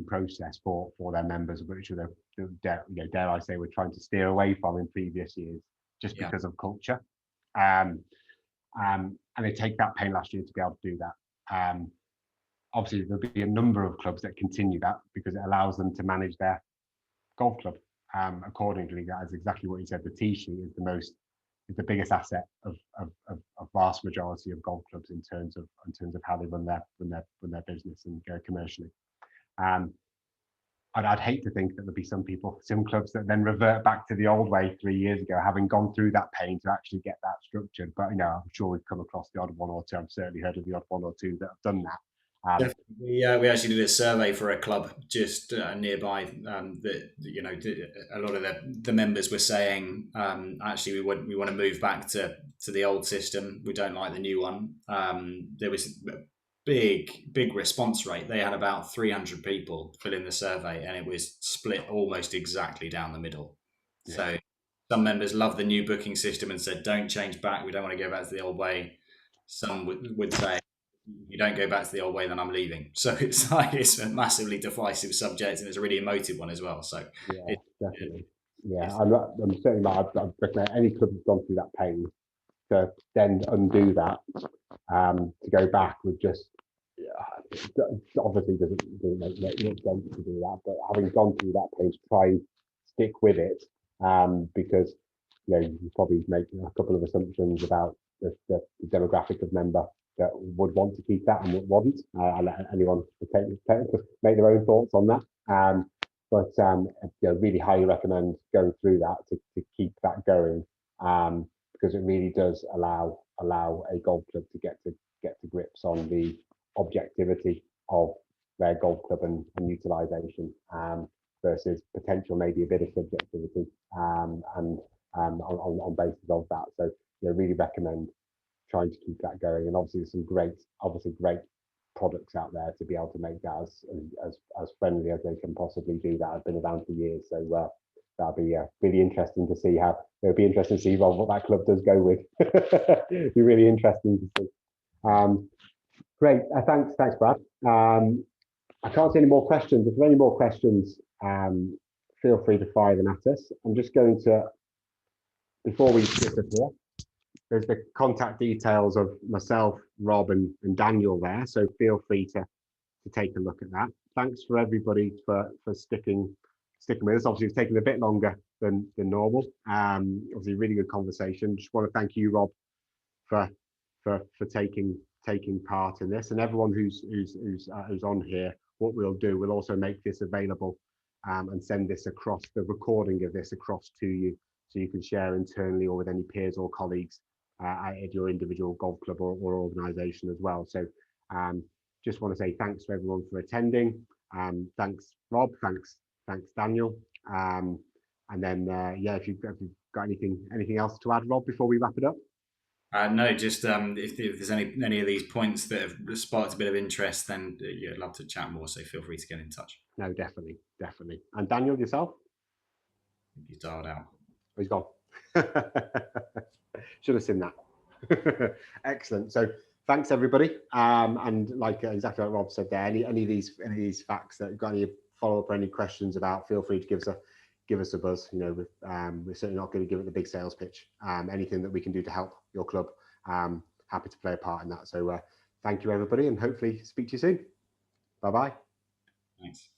process for their members, which dare I say, we're trying to steer away from in previous years, just because of culture. And they take that pain last year to be able to do that. Obviously, there'll be a number of clubs that continue that because it allows them to manage their golf club accordingly. That is exactly what you said. The tee sheet is the biggest asset of vast majority of golf clubs in terms of how they run their business and go commercially. I'd hate to think that there'll be some clubs that then revert back to the old way 3 years ago, having gone through that pain to actually get that structured. But I'm sure we've come across the odd one or two. I've certainly heard of the odd one or two that have done that. We actually did a survey for a club just nearby that a lot of the members were saying actually we want to move back to the old system. We don't like the new one. There was a big response rate. They had about 300 people fill in the survey, and it was split almost exactly down the middle. Yeah. So some members love the new booking system and said, don't change back. We don't want to go back to the old way. Some would say, you don't go back to the old way, then I'm leaving. So it's a massively divisive subject, and it's a really emotive one as well. So definitely. I'm certainly not. I'd recommend any club that's gone through that pain to then undo that. To go back would just obviously doesn't make sense to do that. But having gone through that pain, to try and stick with it, because you probably make a couple of assumptions about the demographic of member that would want to keep that and what wouldn't. I'll let anyone make their own thoughts on that. But really highly recommend going through that to keep that going, because it really does allow a golf club to get to grips on the objectivity of their golf club and utilization, versus potential maybe a bit of subjectivity and on basis of that. So really recommend trying to keep that going, and obviously there's some great products out there to be able to make that as friendly as they can possibly do that. I've been around for years, so that'll be really interesting to see how. It'll be interesting to see what that club does go with. It'll be really interesting to see. Great, thanks Brad. I can't see any more questions. If there are any more questions, feel free to fire them at us. I'm just going to, before we disappear, there's the contact details of myself, Rob, and Daniel there. So feel free to take a look at that. Thanks for everybody for sticking with us. Obviously, it's taken a bit longer than normal. Obviously, really good conversation. Just want to thank you, Rob, for taking part in this, and everyone who's on here. What we'll do, we'll also make this available and send this across, the recording of this across to you, so you can share internally or with any peers or colleagues at your individual golf club or organisation as well. So just want to say thanks to everyone for attending. Thanks, Rob. Thanks, Daniel. And then yeah, if you've got anything else to add, Rob, before we wrap it up. No, just if there's any of these points that have sparked a bit of interest, then yeah, I'd love to chat more. So feel free to get in touch. No, definitely. And Daniel, yourself? He's dialed out. Oh, he's gone. Should have seen that. Excellent. So thanks everybody. And like exactly like Rob said there, any of these facts that you've got any follow up or any questions about, feel free to give us a buzz. You know, we're certainly not going to give it the big sales pitch. Anything that we can do to help your club, happy to play a part in that. So thank you everybody, and hopefully speak to you soon. Bye bye. Thanks.